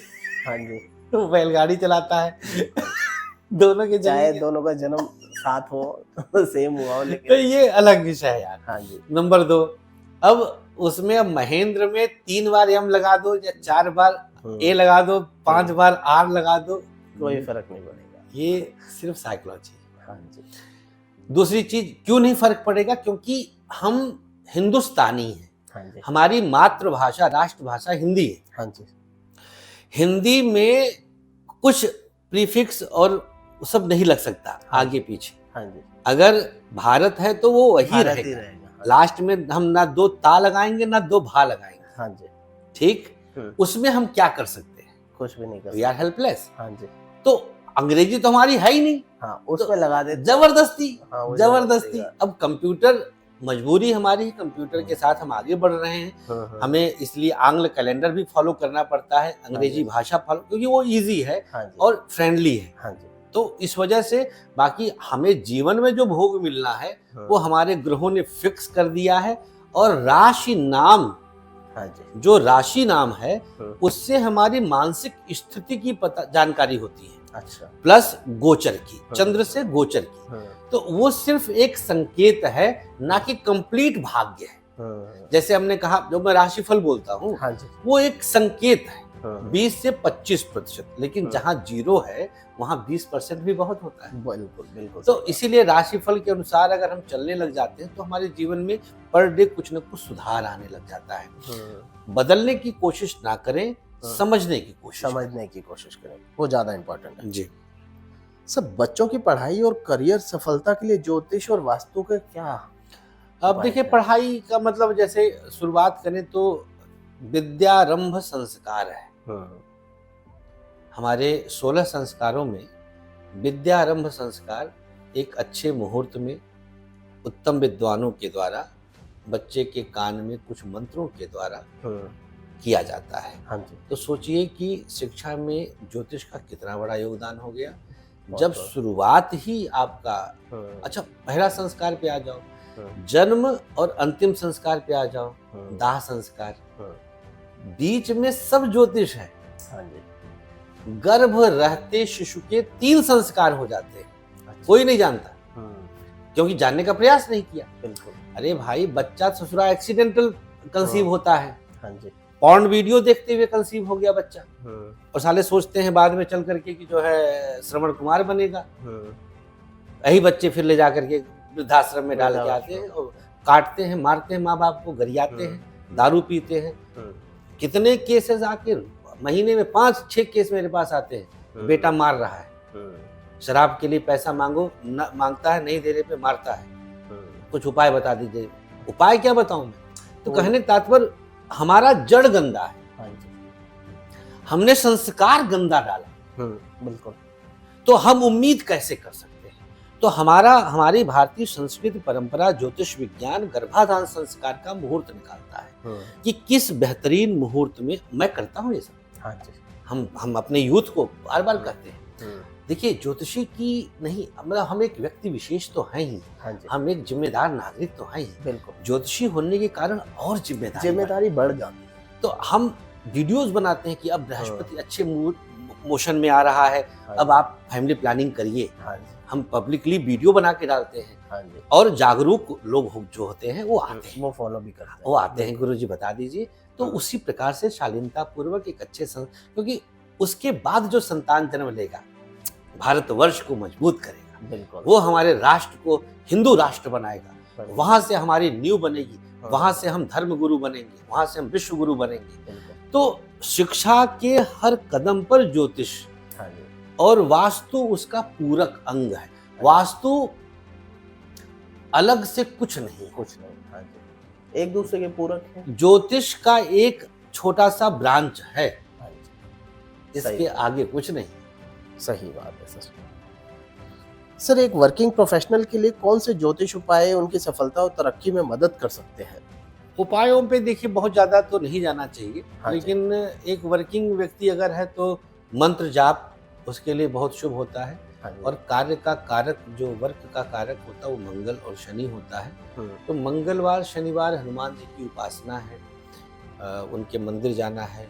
हाँ जी। तो बैलगाड़ी चलाता है। दोनों के चाहे दोनों का जन्म साथ हो, सेम हुआ हो, लेकिन तो ये अलग विषय है यार। हाँ जी। नंबर 2, अब उसमें अब महेंद्र में 3 बार एम लगा दो या 4 बार ए लगा दो, 5 बार आर लगा दो, कोई फर्क नहीं पड़ेगा। ये सिर्फ साइकोलॉजी है। हाँ जी। दूसरी चीज, क्यों नहीं फर्क पड़ेगा? क्योंकि हम हिंदुस्तानी हैं। हाँ जी। हमारी मातृभाषा, राष्ट्रभाषा हिंदी है। हाँ जी। हिंदी में कुछ प्रीफिक्स और सब नहीं लग सकता, आगे पीछे। हाँ जी। अगर भारत है तो वो वही रहेगा। लास्ट में हम ना 2 ता लगाएंगे ना 2 भा लगाएंगे। हाँ जी। ठीक, उसमें हम क्या कर सकते हैं? कुछ भी नहीं कर सकते। We are helpless. हाँ जी। तो अंग्रेजी तो हमारी है ही नहीं। हाँ, उसमें लगा देते जबरदस्ती। हाँ, जबरदस्ती। अब कंप्यूटर, मजबूरी हमारी, कंप्यूटर के साथ हम आगे बढ़ रहे हैं। हमें इसलिए आंग्ल कैलेंडर भी फॉलो करना पड़ता है, अंग्रेजी भाषा फॉलो, क्योंकि वो इजी है और फ्रेंडली है। हाँ जी। तो इस वजह से बाकी हमें जीवन में जो भोग मिलना है वो हमारे ग्रहों ने फिक्स कर दिया है। और राशि नाम, हाँ जी, जो राशि नाम है उससे हमारी मानसिक स्थिति की जानकारी होती है। अच्छा, प्लस गोचर की, चंद्र से गोचर की, तो वो सिर्फ एक संकेत है, ना कि कंप्लीट भाग्य है। जैसे हमने कहा, जो मैं राशिफल बोलता हूँ, हाँ जी, वो एक संकेत है 20 से 25%, लेकिन जहाँ 0 है वहाँ 20% भी बहुत होता है। बिल्कुल बिल्कुल। तो इसीलिए राशिफल के अनुसार अगर हम चलने लग जाते हैं तो हमारे जीवन में पर डे कुछ न कुछ सुधार आने लग जाता है। बदलने की कोशिश ना करें, समझने की कोशिश करें, वो ज्यादा इम्पोर्टेंट है जी। सब बच्चों की पढ़ाई और करियर सफलता के लिए ज्योतिष और वास्तु का क्या? अब देखिए, पढ़ाई का मतलब जैसे शुरुआत करें तो विद्यारंभ संस्कार है। हमारे 16 संस्कारों में विद्यारंभ संस्कार एक अच्छे मुहूर्त में उत्तम विद्वानों के द्वारा बच्चे के कान में कुछ मंत्रों के द्वारा किया जाता है। हाँ जी। तो सोचिए कि शिक्षा में ज्योतिष का कितना बड़ा योगदान हो गया। जब शुरुआत ही आपका, अच्छा पहला संस्कार पे आ जाओ, जन्म और अंतिम संस्कार पे आ जाओ, दाह संस्कार, बीच में सब ज्योतिष है। हाँ जी। गर्भ रहते शिशु के 3 संस्कार हो जाते हैं। अच्छा। कोई नहीं जानता, क्योंकि जानने का प्रयास नहीं किया। बिल्कुल। अरे भाई, बच्चा ससुरा एक्सीडेंटल कंसीव होता है। हाँ जी। पॉर्न वीडियो देखते हुए कंसीव हो गया बच्चा, और साले सोचते हैं बाद में चल करके कि जो है श्रवण कुमार बनेगा। यही बच्चे फिर ले जा करके वृद्धाश्रम में डाल के आते हैं और काटते हैं, मारते हैं माँ बाप को, गरियाते हैं, दारू पीते हैं। कितने केसेस आके महीने में 5-6 केस मेरे पास आते हैं। बेटा मार रहा है, शराब के लिए पैसा मांगता है, नहीं देने पे मारता है। कुछ उपाय बता दीजिए। उपाय क्या बताऊं मैं? तो कहने तात्पर्य हमारा जड़ गंदा है। हाँ जी। हमने संस्कार गंदा डाला। बिल्कुल। तो हम उम्मीद कैसे कर सकते हैं? तो हमारी भारतीय संस्कृति परंपरा ज्योतिष विज्ञान गर्भाधान संस्कार का मुहूर्त निकालता है कि किस बेहतरीन मुहूर्त में मैं करता हूँ ये सब। हाँ जी। हम अपने यूथ को बार बार कहते हैं, देखिए ज्योतिषी की नहीं, मतलब हम एक व्यक्ति विशेष तो हैं ही। हाँ जी। हम एक जिम्मेदार नागरिक तो हैं ही। बिल्कुल। ज्योतिषी होने के कारण और जिम्मेदारी बढ़ जाती है। तो हम वीडियोस बनाते हैं कि अब बृहस्पति अच्छे मोशन में आ रहा है, अब आप फैमिली प्लानिंग करिए। हम पब्लिकली वीडियो बना के डालते हैं। और जागरूक लोग जो होते हैं वो आते हैं, वो फॉलो भी करते हैं, वो आते हैं, गुरुजी बता दीजिए। तो उसी प्रकार से शालीनता पूर्वक एक अच्छे क्योंकि उसके बाद जो संतान जन्म लेगा भारतवर्ष को मजबूत करेगा। बिल्कुल। वो हमारे राष्ट्र को हिंदू राष्ट्र बनाएगा। वहां से हमारी नींव बनेगी, वहां से हम धर्म गुरु बनेंगे, वहां से हम विश्व गुरु बनेंगे। तो शिक्षा के हर कदम पर ज्योतिष और वास्तु उसका पूरक अंग है। वास्तु अलग से कुछ नहीं। हाँ जी। एक दूसरे के पूरक है। ज्योतिष का एक छोटा सा ब्रांच है, इसके आगे कुछ नहीं। सही बात है सर। एक वर्किंग प्रोफेशनल के लिए कौन से ज्योतिष उपाय उनकी सफलता और तरक्की में मदद कर सकते हैं? उपायों पे देखिए बहुत ज्यादा तो नहीं जाना चाहिए। हाँ, लेकिन एक वर्किंग व्यक्ति अगर है तो मंत्र जाप उसके लिए बहुत शुभ होता है। हाँ, और कार्य का कारक, जो वर्क का कारक होता है वो मंगल और शनि होता है। तो मंगलवार शनिवार हनुमान जी की उपासना है, उनके मंदिर जाना है,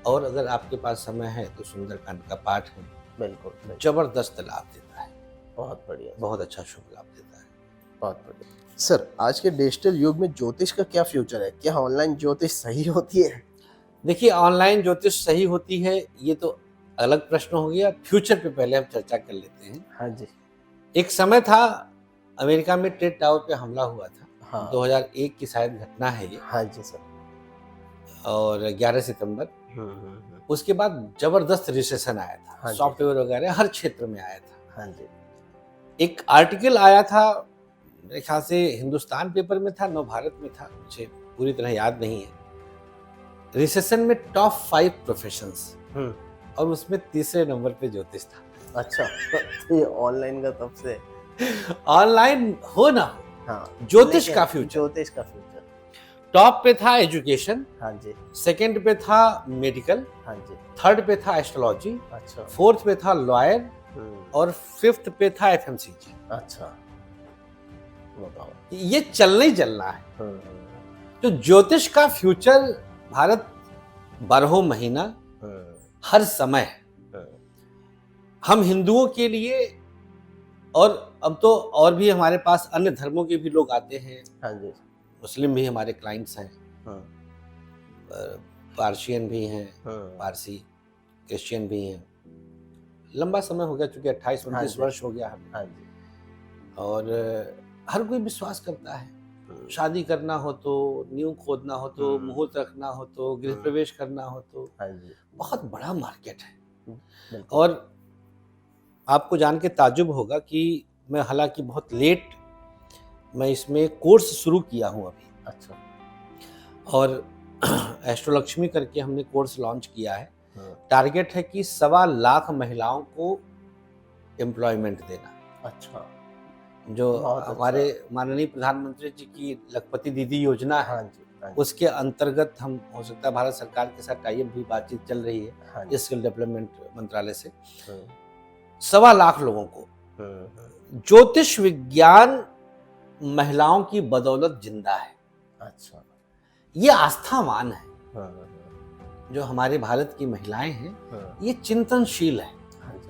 और अगर आपके पास समय है तो सुंदरकांड का पाठ है। बिल्कुल। जबरदस्त लाभ देता है। बहुत बढ़िया, बहुत अच्छा शुभ लाभ देता है। बहुत बढ़िया। सर, आज के डिजिटल युग में ज्योतिष का क्या फ्यूचर है? क्या ऑनलाइन ज्योतिष सही होती है? देखिए, ऑनलाइन ज्योतिष सही होती है ये तो अलग प्रश्न हो गया। फ्यूचर पे पहले हम चर्चा कर लेते हैं। हाँ जी। एक समय था अमेरिका में ट्रेड टावर पे हमला हुआ था। हाँ। 2001 की शायद घटना है ये। हाँ जी सर। और 11 सितंबर। उसके बाद जबरदस्त रिसेशन आया था। हाँ, सॉफ्टवेयर वगैरह हर क्षेत्र में आया था। हाँ जी। एक आर्टिकल आया था, मेरे ख्याल से हिंदुस्तान पेपर में था, नवभारत में था, मुझे पूरी तरह याद नहीं है। रिसेशन में टॉप 5 प्रोफेशंस, और उसमें तीसरे नंबर पे ज्योतिष था। अच्छा, तो ये ऑनलाइन का तब से ऑनलाइन हो ना हो, हाँ, ज्योतिष का फ्यूचर। टॉप पे था एजुकेशन। हाँ जी। सेकंड पे था मेडिकल। हाँ जी। थर्ड पे था एस्ट्रोलॉजी। अच्छा। फोर्थ पे था लॉयर, और 5th पे था FMCG। अच्छा, बताओ, ये चलना ही चलना है। तो ज्योतिष का फ्यूचर भारत 12 महीना हर समय हम हिंदुओं के लिए, और अब तो और भी हमारे पास अन्य धर्मों के भी लोग आते हैं। हाँ जी, मुस्लिम भी हमारे क्लाइंट्स हैं, पार्शियन भी हैं, पारसी, क्रिश्चियन भी हैं। लंबा समय हो गया, चूंकि 28-29 वर्ष हो गया हमें। हाँ जी, और हर कोई विश्वास करता है, शादी करना हो तो, नींव खोदना हो तो, मुहूर्त रखना हो तो, गृह प्रवेश करना हो तो, बहुत बड़ा मार्केट है। और आपको जान के ताज्जुब होगा कि मैं हालांकि बहुत लेट मैं इसमें कोर्स शुरू किया हूं अभी। अच्छा। और एस्ट्रोलक्ष्मी करके हमने कोर्स लॉन्च किया है। टारगेट है कि 1.25 लाख महिलाओं को एम्प्लॉयमेंट देना। अच्छा, जो हमारे माननीय प्रधानमंत्री जी की लखपति दीदी योजना है, उसके अंतर्गत हम, हो सकता है भारत सरकार के साथ टाई अप भी बातचीत चल रही है स्किल डेवलपमेंट मंत्रालय से। 1.25 लाख लोगों को ज्योतिष विज्ञान महिलाओं की बदौलत जिंदा है। अच्छा, ये आस्थावान है। जो हमारे भारत की महिलाएं हैं, ये चिंतनशील है।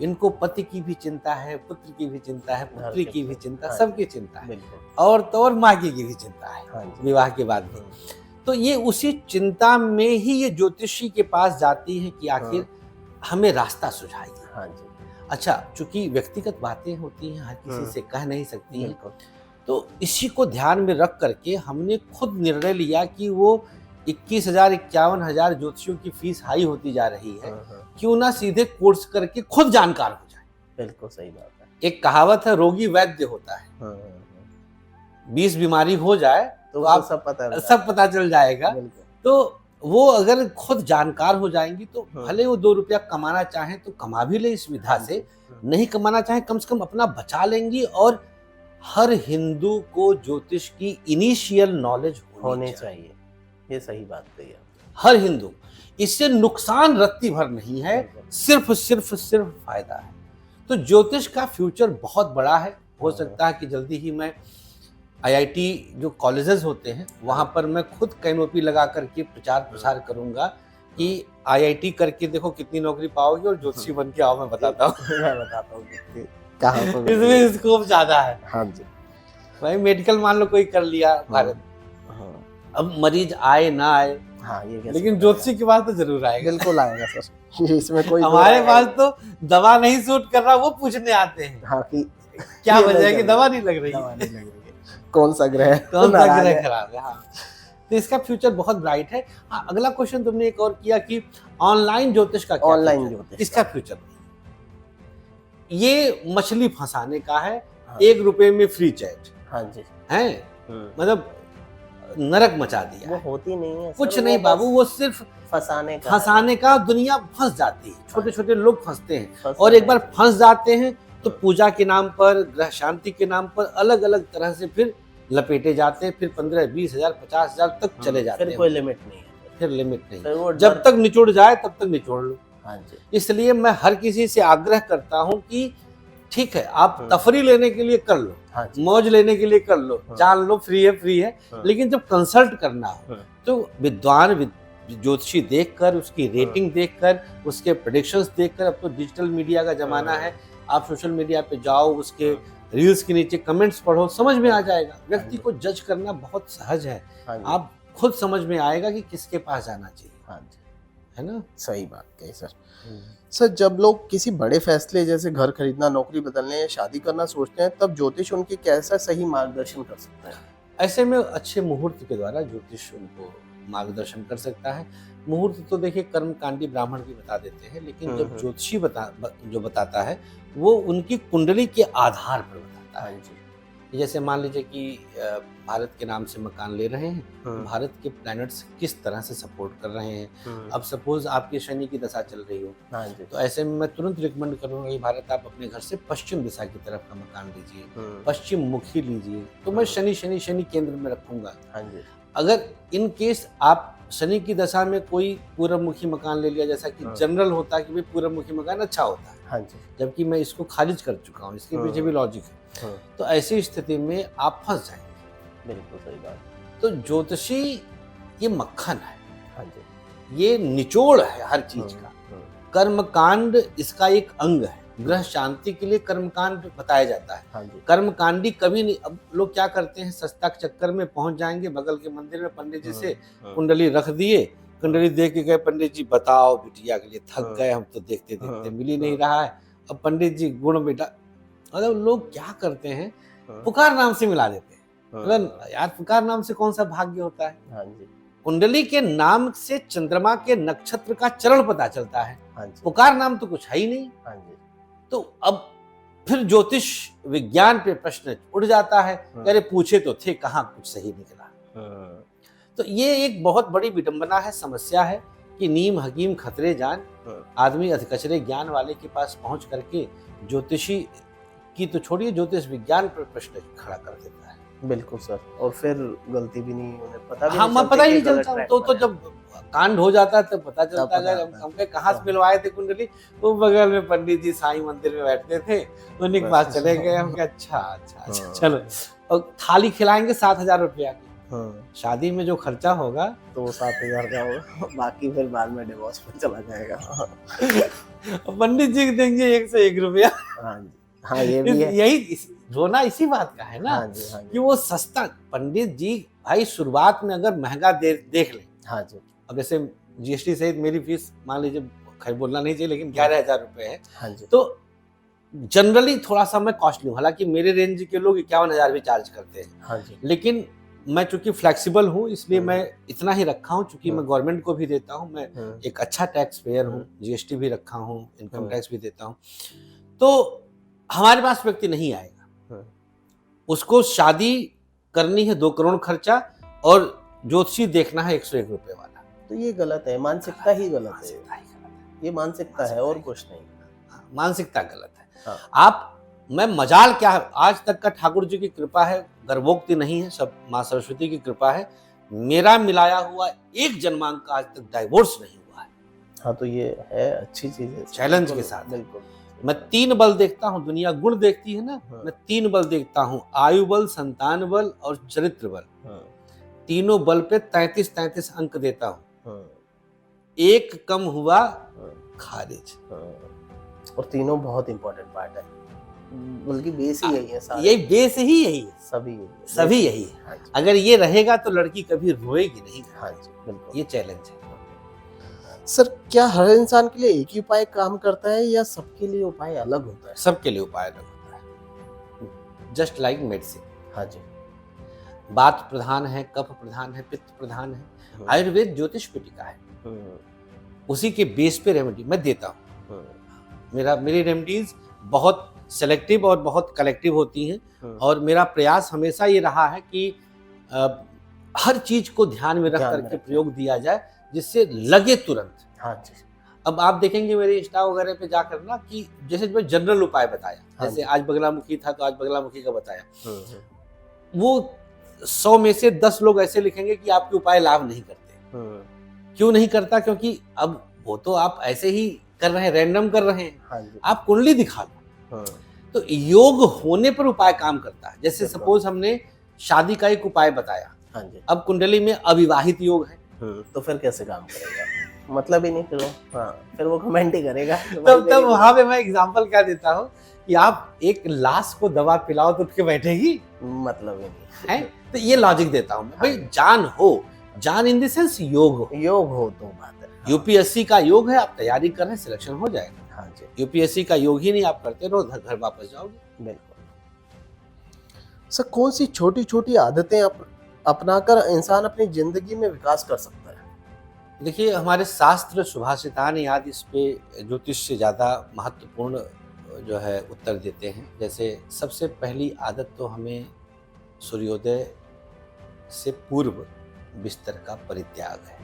इनको पति की भी चिंता है, पुत्र की भी चिंता है, पुत्री की भी चिंता, सबकी चिंता है, और तो और मागी की भी चिंता है विवाह के बाद भी। तो ये उसी चिंता में ही ये ज्योतिषी के पास जाती है कि आखिर हमें रास्ता सुझाइए। अच्छा, चूंकि व्यक्तिगत बातें होती हैं, हर किसी से कह नहीं सकती हैं, तो इसी को ध्यान में रख करके हमने खुद निर्णय लिया कि वो 21,000 51,000 ज्योतिषियों की फीस हाई होती जा रही है, क्यों ना सीधे कोर्स करके खुद जानकार हो जाए। बिल्कुल सही बात है। एक कहावत है, रोगी वैद्य होता है। 20 बीमारी हो जाए तो आप सब पता चल जाएगा। तो वो अगर खुद जानकार हो जाएंगी तो भले वो 2 रुपया कमाना चाहें तो कमा भी ले इस विधा से, नहीं कमाना चाहें कम से कम अपना बचा लेंगी। और हर हिंदू को ज्योतिष की इनिशियल नॉलेज होनी चाहिए। ये सही बात कही है। हर हिंदू, इससे नुकसान रत्ती भर नहीं है, सिर्फ फायदा है। तो ज्योतिष का फ्यूचर बहुत बड़ा है। हो सकता है कि जल्दी ही मैं IIT जो कॉलेजेस होते हैं वहां पर मैं खुद कैनोपी लगा करके प्रचार प्रसार करूंगा कि IIT करके देखो कितनी नौकरी पाओगे, और ज्योतिषी बन के आओ, मैं बताता हूँ। मैं बताता हूँ कहाँ पर इसमें स्कोप ज्यादा है। हाँ जी, भाई मेडिकल मान लो कोई कर लिया भारत, अब मरीज आए ना आए, ये लेकिन ज्योतिषी के पास तो जरूर आएगा। बिल्कुल आएगा सर, इसमें कोई हमारे पास तो दवा नहीं सूट कर रहा, वो पूछने आते हैं। हाँ, कि क्या वजह है कि दवा नहीं लग रही है, कौन सा ग्रह खराब है। हाँ, तो इसका फ्यूचर बहुत ब्राइट है। हाँ, अगला क्वेश्चन तुमने एक और किया कि ऑनलाइन ज्योतिष का क्या, ऑनलाइन ज्योतिष इसका फ्यूचर ये मछली फंसाने का है। 1 रुपए में फ्री चैट। हाँ जी, है मतलब नरक मचा दिया। वो होती नहीं है कुछ नहीं बाबू, वो सिर्फ फंसाने का दुनिया फंस जाती है। छोटे छोटे लोग फंसते हैं, और एक बार फंस जाते हैं तो पूजा के नाम पर, ग्रह शांति के नाम पर अलग अलग तरह से फिर लपेटे जाते हैं। फिर 15-20,000 50,000 तक चले जाते हैं। कोई लिमिट नहीं है, फिर लिमिट नहीं। जब तक निचोड़ जाए तब तक निचोड़ लो। इसलिए मैं हर किसी से आग्रह करता हूं कि ठीक है, आप तफरी लेने के लिए कर लो, मौज लेने के लिए कर लो, जान लो फ्री है, लेकिन जब कंसल्ट करना हो तो विद्वान ज्योतिषी देखकर, उसकी रेटिंग देखकर, उसके प्रेडिक्शंस देखकर। अब तो डिजिटल मीडिया का जमाना है, आप सोशल मीडिया पे जाओ, उसके रील्स के नीचे कमेंट्स पढ़ो, समझ में आ जाएगा। व्यक्ति को जज करना बहुत सहज है, आप खुद समझ में आएगा कि किसके पास जाना चाहिए, है ना। सही बात कही सर। सर, जब लोग किसी बड़े फैसले जैसे घर खरीदना, नौकरी बदलने या शादी करना सोचते हैं, तब ज्योतिष उनके कैसा सही मार्गदर्शन कर सकता है? ऐसे में अच्छे मुहूर्त के द्वारा ज्योतिष उनको मार्गदर्शन कर सकता है। मुहूर्त तो देखिए कर्मकांडी ब्राह्मण भी बता देते हैं, लेकिन जब ज्योतिषी जो बताता है वो उनकी कुंडली के आधार पर बताता है। जैसे मान लीजिए कि भारत के नाम से मकान ले रहे हैं, तो भारत के प्लैनेट्स किस तरह से सपोर्ट कर रहे हैं। अब सपोज आपके शनि की दशा चल रही हो, तो ऐसे में मैं तुरंत रिकमेंड करूंगा कि भारत आप अपने घर से पश्चिम दिशा की तरफ का मकान लीजिए, पश्चिम मुखी लीजिए। तो मैं शनि केंद्र में रखूंगा। अगर इन केस आप शनि की दशा में कोई पूर्वमुखी मकान ले लिया, जैसा कि जनरल होता है कि भाई पूर्वमुखी मकान अच्छा होता है, हाँ जी, जबकि मैं इसको खारिज कर चुका हूँ, इसके पीछे भी लॉजिक है। तो ऐसी स्थिति में आप फंस जाएंगे। बिल्कुल सही बात। तो ज्योतिषी ये मक्खन है, हाँ जी, ये निचोड़ है हर चीज का। कर्मकांड इसका एक अंग है। ग्रह शांति के लिए कर्मकांड बताया जाता है। हाँ जी, कर्मकांडी कभी नहीं। अब लोग क्या करते हैं, सस्ता के चक्कर में पहुंच जाएंगे बगल के मंदिर में पंडित जी से कुंडली रख दिए, कुंडली देख के गए, पंडित जी बताओ बिटिया के लिए, थक गए हम तो देखते देखते, मिल ही नहीं रहा है। अब पंडित जी गुण बेटा, मतलब लोग क्या करते हैं, पुकार नाम से मिला देते हैं। मतलब यार पुकार नाम से कौन सा भाग्य होता है? हाँ जी, कुंडली के नाम से चंद्रमा के नक्षत्र का चरण पता चलता है, हाँ जी, पुकार नाम तो कुछ है ही नहीं। हाँ जी, तो अब फिर ज्योतिष विज्ञान पे प्रश्न उठ जाता है, अरे पूछे तो थे, कहाँ कुछ सही निकला। तो ये एक बहुत बड़ी विडंबना है, समस्या है कि नीम हकीम खतरे जान, आदमी अधकचरे ज्ञान वाले के पास पहुंच करके ज्योतिषी की तो छोड़िए, ज्योतिष विज्ञान पर प्रश्न खड़ा कर देता है। बिल्कुल सर। और फिर गलती भी नहीं, उन्हें पता भी हाँ, नहीं पता ही नहीं कि गलत चलता। ट्रैक तो पर है। जब कांड हो जाता है तब पता चलता पता है। चलता है। हमके कहाँ से मिलवाए थे कुंडली? वो बगल में पंडित जी साईं मंदिर में बैठते थे, उन्हीं के पास चले गए। हम कहा अच्छा चलो, और थाली खिलाएंगे 7,000 रुपया की। शादी में जो खर्चा होगा तो वो 7,000 का होगा, बाकी फिर बाद में डिवोर्स में चला जाएगा। पंडित जी देंगे 1 से 1 रुपया। हाँ जी, हाँ ये भी है। यही रोना इसी बात का है ना। हाँ जी, हाँ जी, कि वो सस्ता पंडित जी भाई शुरुआत में अगर महंगा देख लें। हाँ जी, अब जैसे जीएसटी सहित मेरी फीस मान लीजिए, खैर बोलना नहीं चाहिए, लेकिन 11,000 रुपए है। हाँ जी, तो जनरली थोड़ा सा मैं कॉस्टली हूँ, हालांकि मेरे रेंज के लोग 51,000 भी चार्ज करते हैं। हाँ जी, लेकिन मैं चूंकि फ्लेक्सिबल हूँ, इसलिए मैं इतना ही रखा हूँ, चूंकि मैं गवर्नमेंट को भी देता हूँ, मैं एक अच्छा टैक्स पेयर हूँ, जीएसटी भी रखा हूँ, इनकम टैक्स भी देता हूँ। तो हमारे पास व्यक्ति नहीं आएगा, उसको शादी करनी है 2 करोड़ खर्चा और ज्योतिषी देखना है 101 रुपए वाला। तो ये गलत है, मानसिकता ही गलत है। ये मानसिकता है और कुछ नहीं। मानसिकता गलत है। हाँ। आप, मैं मजाल क्या है, आज तक का ठाकुर जी की कृपा है, गर्भोक्ति नहीं है, सब माँ सरस्वती की कृपा है। मेरा मिलाया हुआ एक जन्मांक का आज तक डाइवोर्स नहीं हुआ है। हाँ, तो ये है अच्छी चीज है, चैलेंज के साथ। बिल्कुल। मैं 3 बल देखता हूँ, दुनिया गुण देखती है ना। मैं 3 बल देखता हूँ, आयु बल, संतान बल और चरित्र बल। तीनों बल पे 33 अंक देता हूँ। एक कम हुआ खारिज। और तीनों बहुत इंपॉर्टेंट पार्ट है, बल्कि बेस ही यही है सारे। यही बेस ही यही है, सभी यही है। हाँ, अगर ये रहेगा तो लड़की कभी रोएगी नहीं। हाँ जी, बिल्कुल। ये चैलेंज है। सर, क्या हर इंसान के लिए एक ही उपाय काम करता है या सबके लिए उपाय अलग होता है? सबके लिए उपाय अलग होता है, जस्ट लाइक मेडिसिन। हाँ जी, वात प्रधान है, कफ प्रधान है, पित्त प्रधान है। आयुर्वेद ज्योतिष पिटिका है, उसी के बेस पे रेमेडी मैं देता हूँ। मेरी रेमेडीज बहुत सेलेक्टिव और बहुत कलेक्टिव होती हैं। और मेरा प्रयास हमेशा ये रहा है कि हर चीज को ध्यान में रख करके प्रयोग दिया जाए, जिससे लगे तुरंत। हाँ जी। अब आप देखेंगे मेरे इंस्टा वगैरह पे जाकर ना, कि जैसे मैं जनरल उपाय बताया, जैसे आज बगलामुखी था तो आज बगलामुखी का बताया, वो 100 में से 10 लोग ऐसे लिखेंगे कि आपके उपाय लाभ नहीं करते। क्यों नहीं करता? क्योंकि अब वो तो आप ऐसे ही कर रहे हैं, रैंडम कर रहे हैं। हाँ जी। आप कुंडली दिखा लो। तो योग होने पर उपाय काम करता है। जैसे सपोज हमने शादी का एक उपाय बताया, हाँ जी। अब कुंडली में अविवाहित योग है, तो फिर कैसे काम करेगा? मतलब ही नहीं। फिर वो फिर वो कमेंट ही करेगा। तब वहां पे मैं एग्जांपल क्या देता हूँ कि आप एक लाश को दवा पिलाओ तो उठ के बैठेगी, मतलब ही नहीं है। तो ये लॉजिक देता हूँ मैं, भाई जान हो, जान इन द सेंस योग हो तो बात है। यूपीएससी का योग है, आप तैयारी कर रहे हैं, सिलेक्शन हो जाएगा। हाँ जी। यूपीएससी का योग ही नहीं आप करते रहो, घर वापस जाओगे। बिल्कुल। सर, कौन सी छोटी छोटी आदतें अपनाकर इंसान अपनी जिंदगी में विकास कर सकता है? देखिए, हमारे शास्त्र सुभाषितान याद इस पे ज्योतिष से ज़्यादा महत्वपूर्ण जो है उत्तर देते हैं। जैसे सबसे पहली आदत तो हमें सूर्योदय से पूर्व बिस्तर का परित्याग है।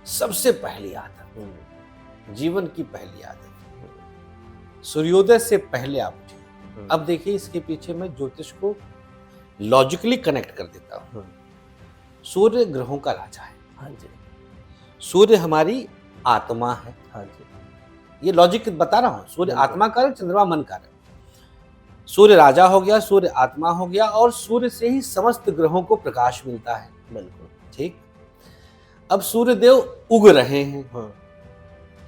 सबसे पहली आदत, जीवन की पहली आदत, सूर्योदय से पहले आप उठिए। अब देखिए, इसके पीछे मैं ज्योतिष को लॉजिकली कनेक्ट कर देता हूँ। सूर्य ग्रहों का राजा है। हाँ जी। सूर्य हमारी आत्मा है। हाँ जी। ये लॉजिक बता रहा हूँ। सूर्य बिल्कुल। आत्मा कारक, चंद्रमा मन कारक। सूर्य राजा हो गया, सूर्य आत्मा हो गया, और सूर्य से ही समस्त ग्रहों को प्रकाश मिलता है। बिल्कुल। ठीक। अब सूर्य देव उग रहे हैं हाँ।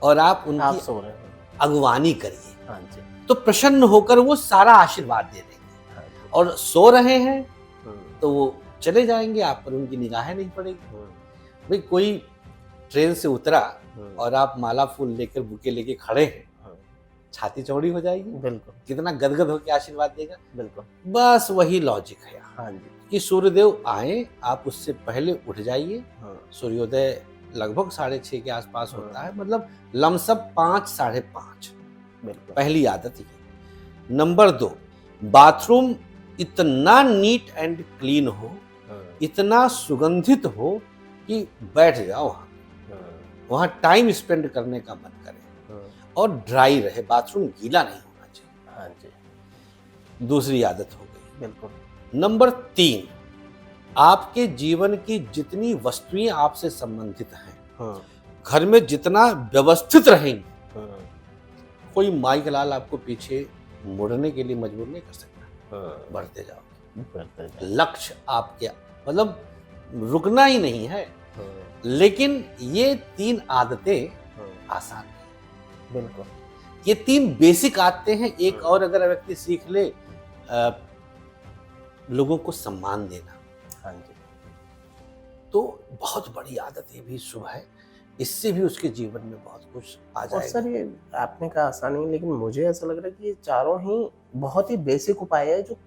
और आप आप उनकी सो रहे हैं। अगवानी करिए, हाँ जी। तो प्रसन्न होकर वो सारा आशीर्वाद दे देंगे। हाँ जी। और सो रहे हैं हम्म, तो वो चले जाएंगे, आप पर उनकी निगाहें नहीं पड़ेगी। भाई कोई ट्रेन से उतरा और आप माला फूल लेकर, बुके लेके खड़े हैं, छाती चौड़ी हो जाएगी। बिल्कुल। कितना गदगद होकर आशीर्वाद देगा। बिल्कुल। बस वही लॉजिक है यहाँ। हाँ जी। कि सूर्यदेव आए, आप उससे पहले उठ जाइए। हाँ। सूर्योदय लगभग 6:30 के आसपास होता है, मतलब लमसम 5, 5:30। बिल्कुल। पहली आदत ये। नंबर 2, बाथरूम इतना नीट एंड क्लीन हो, इतना सुगंधित हो कि बैठ जाओ वहां टाइम स्पेंड करने का मन करे, और ड्राई रहे, बाथरूम गीला नहीं होना चाहिए। हाँ जी। दूसरी आदत हो गई। बिल्कुल। नंबर 3, आपके जीवन की जितनी वस्तुएं आपसे संबंधित हैं, घर में जितना व्यवस्थित रहेंगे, कोई माइक लाल आपको पीछे मुड़ने के लिए मजबूर नहीं कर सकता। बढ़ते जाओ। लक्ष्य आपके, मतलब रुकना ही नहीं है। लेकिन ये 3 आदतें आसान नहीं। बिल्कुल। ये 3 बेसिक आदतें हैं। एक और अगर व्यक्ति सीख ले, लोगों को सम्मान देना। हाँ जी। तो बहुत बड़ी आदत ये भी शुभ है। इससे भी उसके जीवन में बहुत कुछ आ और जाएगा। सर ये आपने कहा आसान नहीं, लेकिन मुझे ऐसा लग रहा है कि ये चारों ही बहुत ही बेसिक उपाय है जो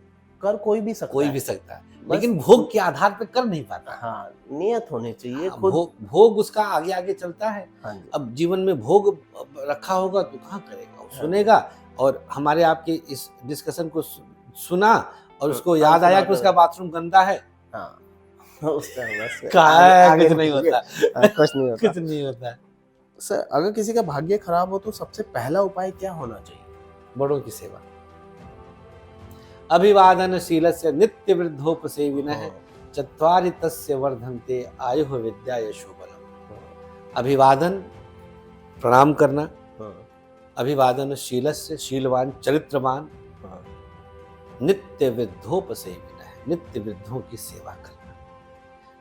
कर कोई भी सकता कोई है। भी सकता है, लेकिन भोग के आधार पर कर नहीं पाता। हाँ, नियत होनी चाहिए। हाँ, खुद भोग उसका आगे आगे चलता है। हाँ जी। अब जीवन में भोग रखा होगा तो कहाँ करेगा, वो सुनेगा। और हमारे आपके इस डिस्कशन को सुना और उसको याद आया कि उसका बाथरूम गंदा है। हाँ, उसका बस कुछ नहीं होता। कुछ नहीं होता। कुछ नहीं होता। सर अगर किसी का भाग्य खराब हो तो सबसे पहला उपाय क्या होना चाहिए? बड़ों की सेवा। अभिवादनशीलस्य नित्य वृद्धोपसेविनः चत्वारि तस्य वर्धन्ते आयुः विद्या यशो बलम्। अभिवादन, प्रणाम करना। अभिवादनशीलस्य, शीलवान, चरित्रवान। नित्य वृद्धोपसेविनः, नित्य वृद्धों की सेवा करना।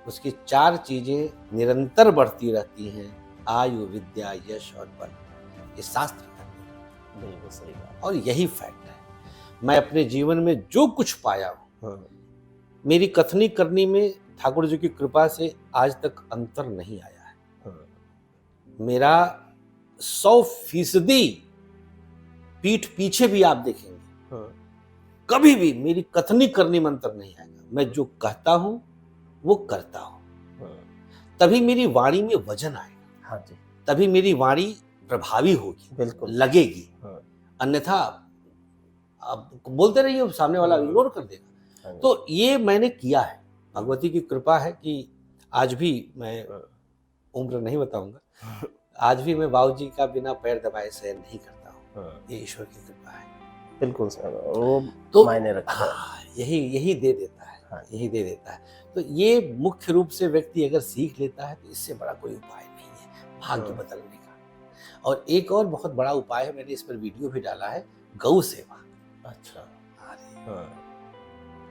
उसकी 4 चीजें निरंतर बढ़ती रहती हैं, आयु, विद्या, यश और बल। ये शास्त्र कहते हैं। बिल्कुल सही बात। और यही फैक्ट है। मैं अपने जीवन में जो कुछ पाया हूं, मेरी कथनी करनी में ठाकुर जी की कृपा से आज तक अंतर नहीं आया है। मेरा 100% पीठ पीछे भी आप देखेंगे, कभी भी मेरी कथनी करनी में अंतर नहीं आएगा। मैं जो कहता हूं वो करता हूं, तभी मेरी वाणी में वजन आएगा। हाँ जी। तभी मेरी वाणी प्रभावी होगी, बिल्कुल लगेगी। अन्यथा आप बोलते रहिए, सामने वाला इग्नोर कर देगा। तो ये मैंने किया है। भगवती की कृपा है कि आज भी, मैं उम्र नहीं बताऊंगा, आज भी मैं बाबू जी का बिना पैर दबाए सहन नहीं करता हूँ। ये ईश्वर की कृपा है। बिल्कुल सर, वो तो मायने रखता है। यही दे देता है। हाँ, यही दे देता है। तो ये मुख्य रूप से व्यक्ति अगर सीख लेता है तो इससे बड़ा कोई उपाय नहीं है भाग्य बदलने का। और एक और बहुत बड़ा उपाय है, मैंने इस पर वीडियो भी डाला है, गौ सेवा। अच्छा।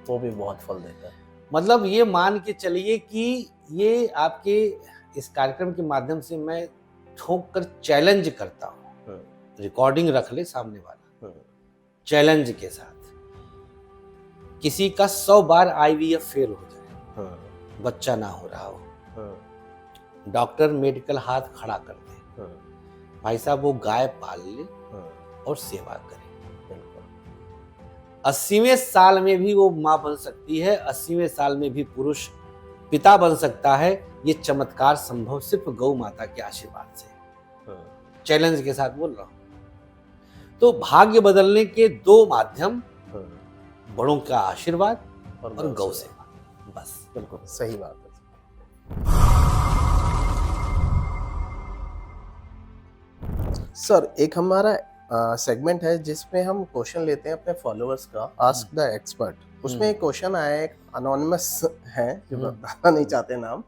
वो भी बहुत फल देता है। मतलब ये मान के चलिए कि ये आपके इस कार्यक्रम के माध्यम से मैं ठोक कर चैलेंज करता हूँ। रिकॉर्डिंग रख ले सामने वाला, चैलेंज के साथ। किसी का 100 बार IVF फेल हो जाए, बच्चा ना हो रहा हो, डॉक्टर मेडिकल हाथ खड़ा कर दे, भाई साहब वो गाय पाल ले और सेवा करे। 80वें साल में भी वो माँ बन सकती है, 80वें साल में भी पुरुष पिता बन सकता है। ये चमत्कार संभव सिर्फ गौ माता के आशीर्वाद से। चैलेंज के साथ बोल रहा हूं। तो भाग्य बदलने के 2 माध्यम, बड़ों का आशीर्वाद और गौ सेवा। बस। बिल्कुल सही बात है। सर एक हमारा सेगमेंट है जिसमें हम क्वेश्चन लेते हैं अपने फॉलोअर्स का, आस्क द एक्सपर्ट। उसमें एक क्वेश्चन आया है, एक अनोनिमस है जो बताना नहीं चाहते नाम।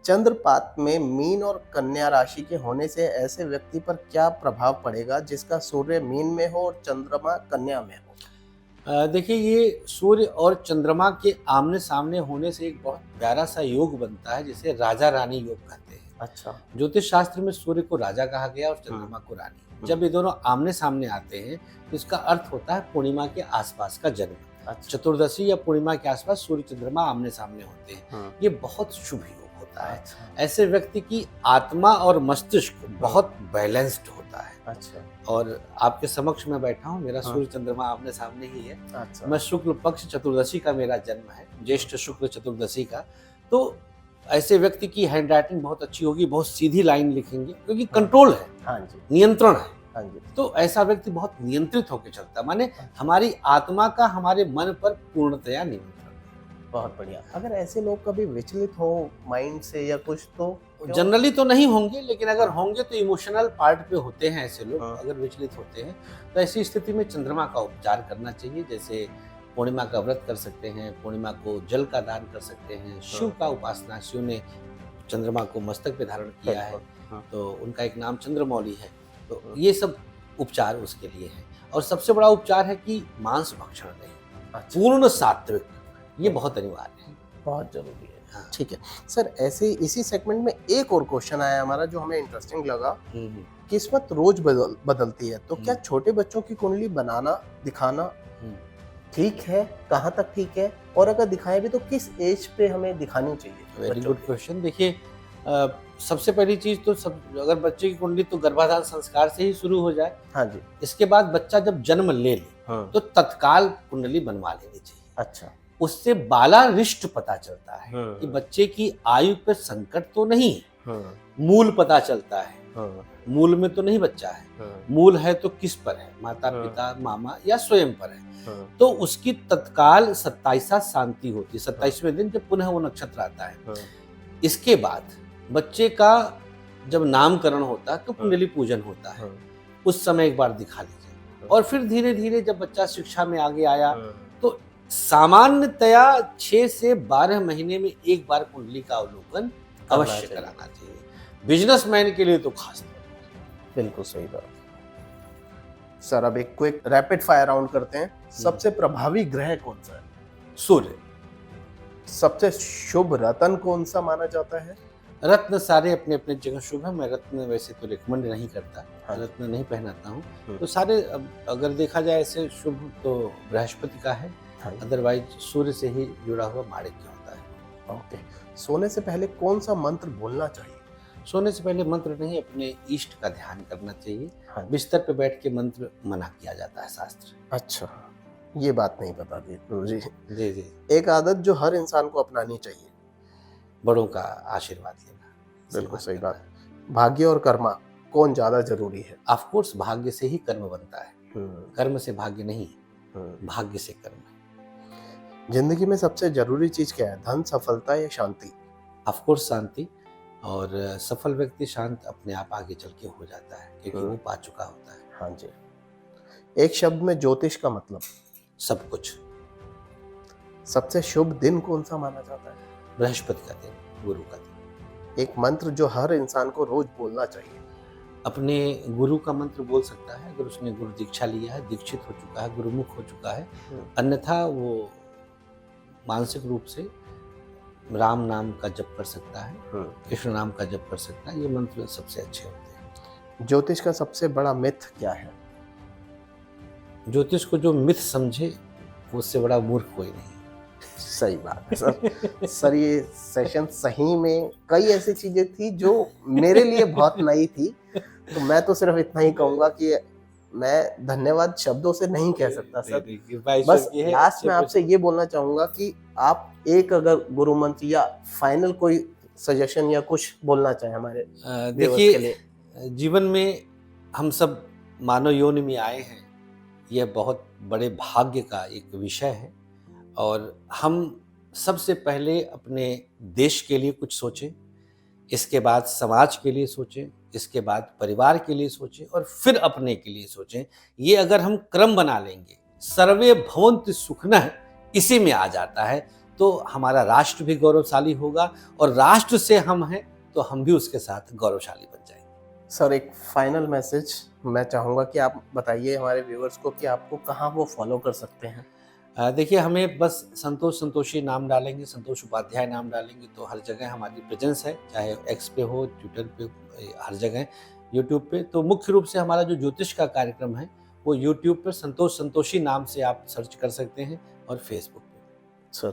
चंद्रपात में मीन और कन्या राशि के होने से ऐसे व्यक्ति पर क्या प्रभाव पड़ेगा जिसका सूर्य मीन में हो और चंद्रमा कन्या में हो? देखिए, ये सूर्य और चंद्रमा के आमने सामने होने से एक बहुत प्यारा सा योग बनता है जिसे राजा रानी योग कहते हैं। अच्छा। ज्योतिष शास्त्र में सूर्य को राजा कहा गया और चंद्रमा को रानी। जब ये दोनों आमने सामने आते हैं तो इसका अर्थ होता है पूर्णिमा के आसपास का जन्म। अच्छा। चतुर्दशी या पूर्णिमा के आसपास सूर्य चंद्रमा आमने सामने होते हैं, ये बहुत शुभ योग होता है। अच्छा। ऐसे व्यक्ति की आत्मा और मस्तिष्क बहुत बैलेंस्ड होता है। अच्छा। और आपके समक्ष में बैठा हूँ, मेरा सूर्य चंद्रमा आमने सामने ही है। अच्छा। मैं शुक्ल पक्ष चतुर्दशी का मेरा जन्म है, ज्येष्ठ शुक्ल चतुर्दशी का। तो ऐसे व्यक्ति की हैंड राइटिंग बहुत अच्छी होगी, बहुत सीधी लाइन लिखेंगे क्योंकि कंट्रोल है। हाँ जी। नियंत्रण है। हाँ जी। तो ऐसा व्यक्ति बहुत नियंत्रित होकर चलता है, माने हमारी आत्मा का हमारे मन पर पूर्णतया नियंत्रण। बहुत बढ़िया। अगर ऐसे लोग कभी विचलित हो माइंड से या कुछ, तो जनरली तो नहीं होंगे, लेकिन अगर होंगे तो इमोशनल पार्ट पे होते हैं ऐसे लोग। अगर विचलित होते हैं तो ऐसी स्थिति में चंद्रमा का उपचार करना चाहिए। जैसे पूर्णिमा का व्रत कर सकते हैं, पूर्णिमा को जल का दान कर सकते हैं, शिव का उपासना, शिव ने चंद्रमा को मस्तक पे धारण किया है तो उनका एक नाम चंद्रमौली है। तो ये सब उपचार उसके लिए है। और सबसे बड़ा उपचार है कि मांस भक्षण नहीं, पूर्ण सात्विक, ये बहुत अनिवार्य है, बहुत जरूरी है। हाँ। ठीक है सर, ऐसे इसी सेगमेंट में एक और क्वेश्चन आया हमारा जो हमें इंटरेस्टिंग लगा। किस्मत रोज बदलती है, तो क्या छोटे बच्चों की कुंडली बनाना दिखाना ठीक है? कहाँ तक ठीक है? और अगर दिखाएं भी तो किस एज पे हमें दिखानी चाहिए? Very good question. देखिए, सबसे पहली चीज तो अगर बच्चे की कुंडली तो गर्भाधान संस्कार से ही शुरू हो जाए। हाँ जी। इसके बाद बच्चा जब जन्म ले तो तत्काल कुंडली बनवा लेनी चाहिए। अच्छा। उससे बालारिष्ट पता चलता है कि बच्चे की आयु पर संकट तो नहीं है। मूल पता चलता है, मूल में तो नहीं बच्चा है। मूल है तो किस पर है, माता पिता मामा या स्वयं पर है। तो उसकी तत्काल 27वां शांति होती है, 27वें दिन जब पुनः वो नक्षत्र आता है। इसके बाद बच्चे का जब नामकरण होता है तो कुंडली पूजन होता है, उस समय एक बार दिखा लीजिए। और फिर धीरे धीरे जब बच्चा शिक्षा में आगे आया तो सामान्यतया 6 से 12 महीने में एक बार कुंडली का अवलोकन अवश्य कराना चाहिए। बिजनेसमैन के लिए तो खास तौर। बिल्कुल सही बात सर। अब एक क्विक रैपिड फायर राउंड करते हैं। सबसे प्रभावी ग्रह कौन सा है? सूर्य। सबसे शुभ रत्न कौन सा माना जाता है? रत्न सारे अपने अपने जगह शुभ है। मैं रत्न वैसे तो रिकमेंड नहीं करता, रत्न नहीं पहनाता हूँ। तो सारे अगर देखा जाए ऐसे शुभ तो बृहस्पति का है, अदरवाइज सूर्य से ही जुड़ा हुआ माणिक्य होता है। ओके। सोने से पहले कौन सा मंत्र बोलना चाहिए? सोने से पहले मंत्र नहीं, अपने इष्ट का ध्यान करना चाहिए। बिस्तर पे बैठ के मंत्र मना किया जाता है शास्त्र। अच्छा, ये बात नहीं बता दी गुरुजी। जी जी। एक आदत जो हर इंसान को अपनानी चाहिए? बड़ों का आशीर्वाद लेना। बिल्कुल सही बात। भाग्य और कर्मा कौन ज्यादा जरूरी है? ऑफ कोर्स भाग्य से ही कर्म बनता है, कर्म से भाग्य नहीं, भाग्य से कर्म। जिंदगी में सबसे जरूरी चीज क्या है? धन, सफलता या शांति? ऑफ कोर्स शांति। और सफल व्यक्ति शांत अपने आप आगे चल के हो जाता है क्योंकि वो पा चुका होता है। हाँ जी। एक शब्द में ज्योतिष का मतलब? सब कुछ। सबसे शुभ दिन कौन सा माना जाता है? बृहस्पति का दिन, गुरु का दिन। एक मंत्र जो हर इंसान को रोज बोलना चाहिए? अपने गुरु का मंत्र बोल सकता है अगर उसने गुरु दीक्षा लिया है, दीक्षित हो चुका है, गुरुमुख हो चुका है। अन्यथा वो मानसिक रूप से राम नाम का जप कर सकता है, कृष्ण नाम का जप कर सकता है। ये मंत्र सबसे अच्छे होते हैं। ज्योतिष का सबसे बड़ा मिथ क्या है? ज्योतिष को जो मिथ समझे उससे बड़ा मूर्ख कोई नहीं। सही बात है सर। सर, ये सेशन सही में कई ऐसी चीजें थी जो मेरे लिए बहुत नई थी। तो मैं तो सिर्फ इतना ही कहूंगा कि मैं धन्यवाद शब्दों से नहीं कह सकता सर। बस लास्ट में आपसे ये बोलना चाहूंगा कि आप एक अगर गुरु मंत्र या फाइनल कोई सजेशन या कुछ बोलना चाहें हमारे देखिए, जीवन में हम सब मानव योनि में आए हैं, यह बहुत बड़े भाग्य का एक विषय है। और हम सबसे पहले अपने देश के लिए कुछ सोचें इसके बाद समाज के लिए सोचें, इसके बाद परिवार के लिए सोचें और फिर अपने के लिए सोचें। ये अगर हम क्रम बना लेंगे, सर्वे भवन्तु सुखिनः इसी में आ जाता है, तो हमारा राष्ट्र भी गौरवशाली होगा और राष्ट्र से हम हैं तो हम भी उसके साथ गौरवशाली बन जाएंगे। सर, एक फाइनल मैसेज मैं चाहूँगा कि आप बताइए हमारे व्यूअर्स को कि आपको कहाँ वो फॉलो कर सकते हैं। देखिए, हमें बस संतोषी नाम डालेंगे, संतोष उपाध्याय नाम डालेंगे तो हर जगह हमारी प्रेजेंस है, चाहे एक्स पे हो, ट्विटर पे, हर जगह, यूट्यूब पे। तो मुख्य रूप से हमारा जो ज्योतिष का कार्यक्रम है वो यूट्यूब पर संतोषी नाम से आप सर्च कर सकते हैं और फेसबुक पे। सर,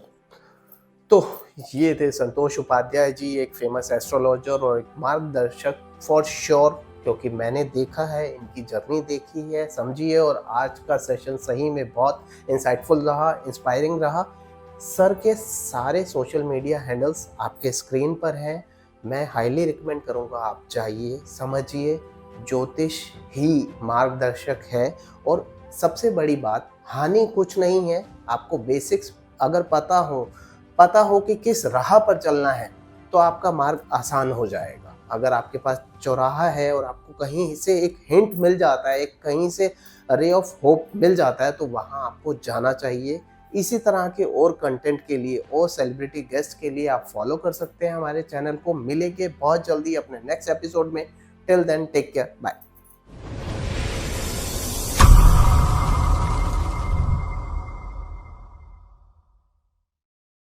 तो ये थे संतोष उपाध्याय जी, एक फेमस एस्ट्रोलॉजर और एक मार्गदर्शक फॉर श्योर, क्योंकि मैंने देखा है, इनकी जर्नी देखी है, समझी है, और आज का सेशन सही में बहुत इंसाइटफुल रहा, इंस्पायरिंग रहा। सर के सारे सोशल मीडिया हैंडल्स आपके स्क्रीन पर हैं। मैं हाईली रिकमेंड करूँगा आप जाइए, समझिए, ज्योतिष ही मार्गदर्शक है। और सबसे बड़ी बात, हानि कुछ नहीं है। आपको बेसिक्स अगर पता हो कि किस राह पर चलना है तो आपका मार्ग आसान हो जाएगा। अगर आपके पास चौराहा है और आपको कहीं से एक हिंट मिल जाता है, एक कहीं से रे ऑफ होप मिल जाता है, तो वहाँ आपको जाना चाहिए। इसी तरह के और कंटेंट के लिए और सेलिब्रिटी गेस्ट के लिए आप फॉलो कर सकते हैं हमारे चैनल को। मिलेंगे बहुत जल्दी अपने नेक्स्ट एपिसोड में। Till then, take care, bye.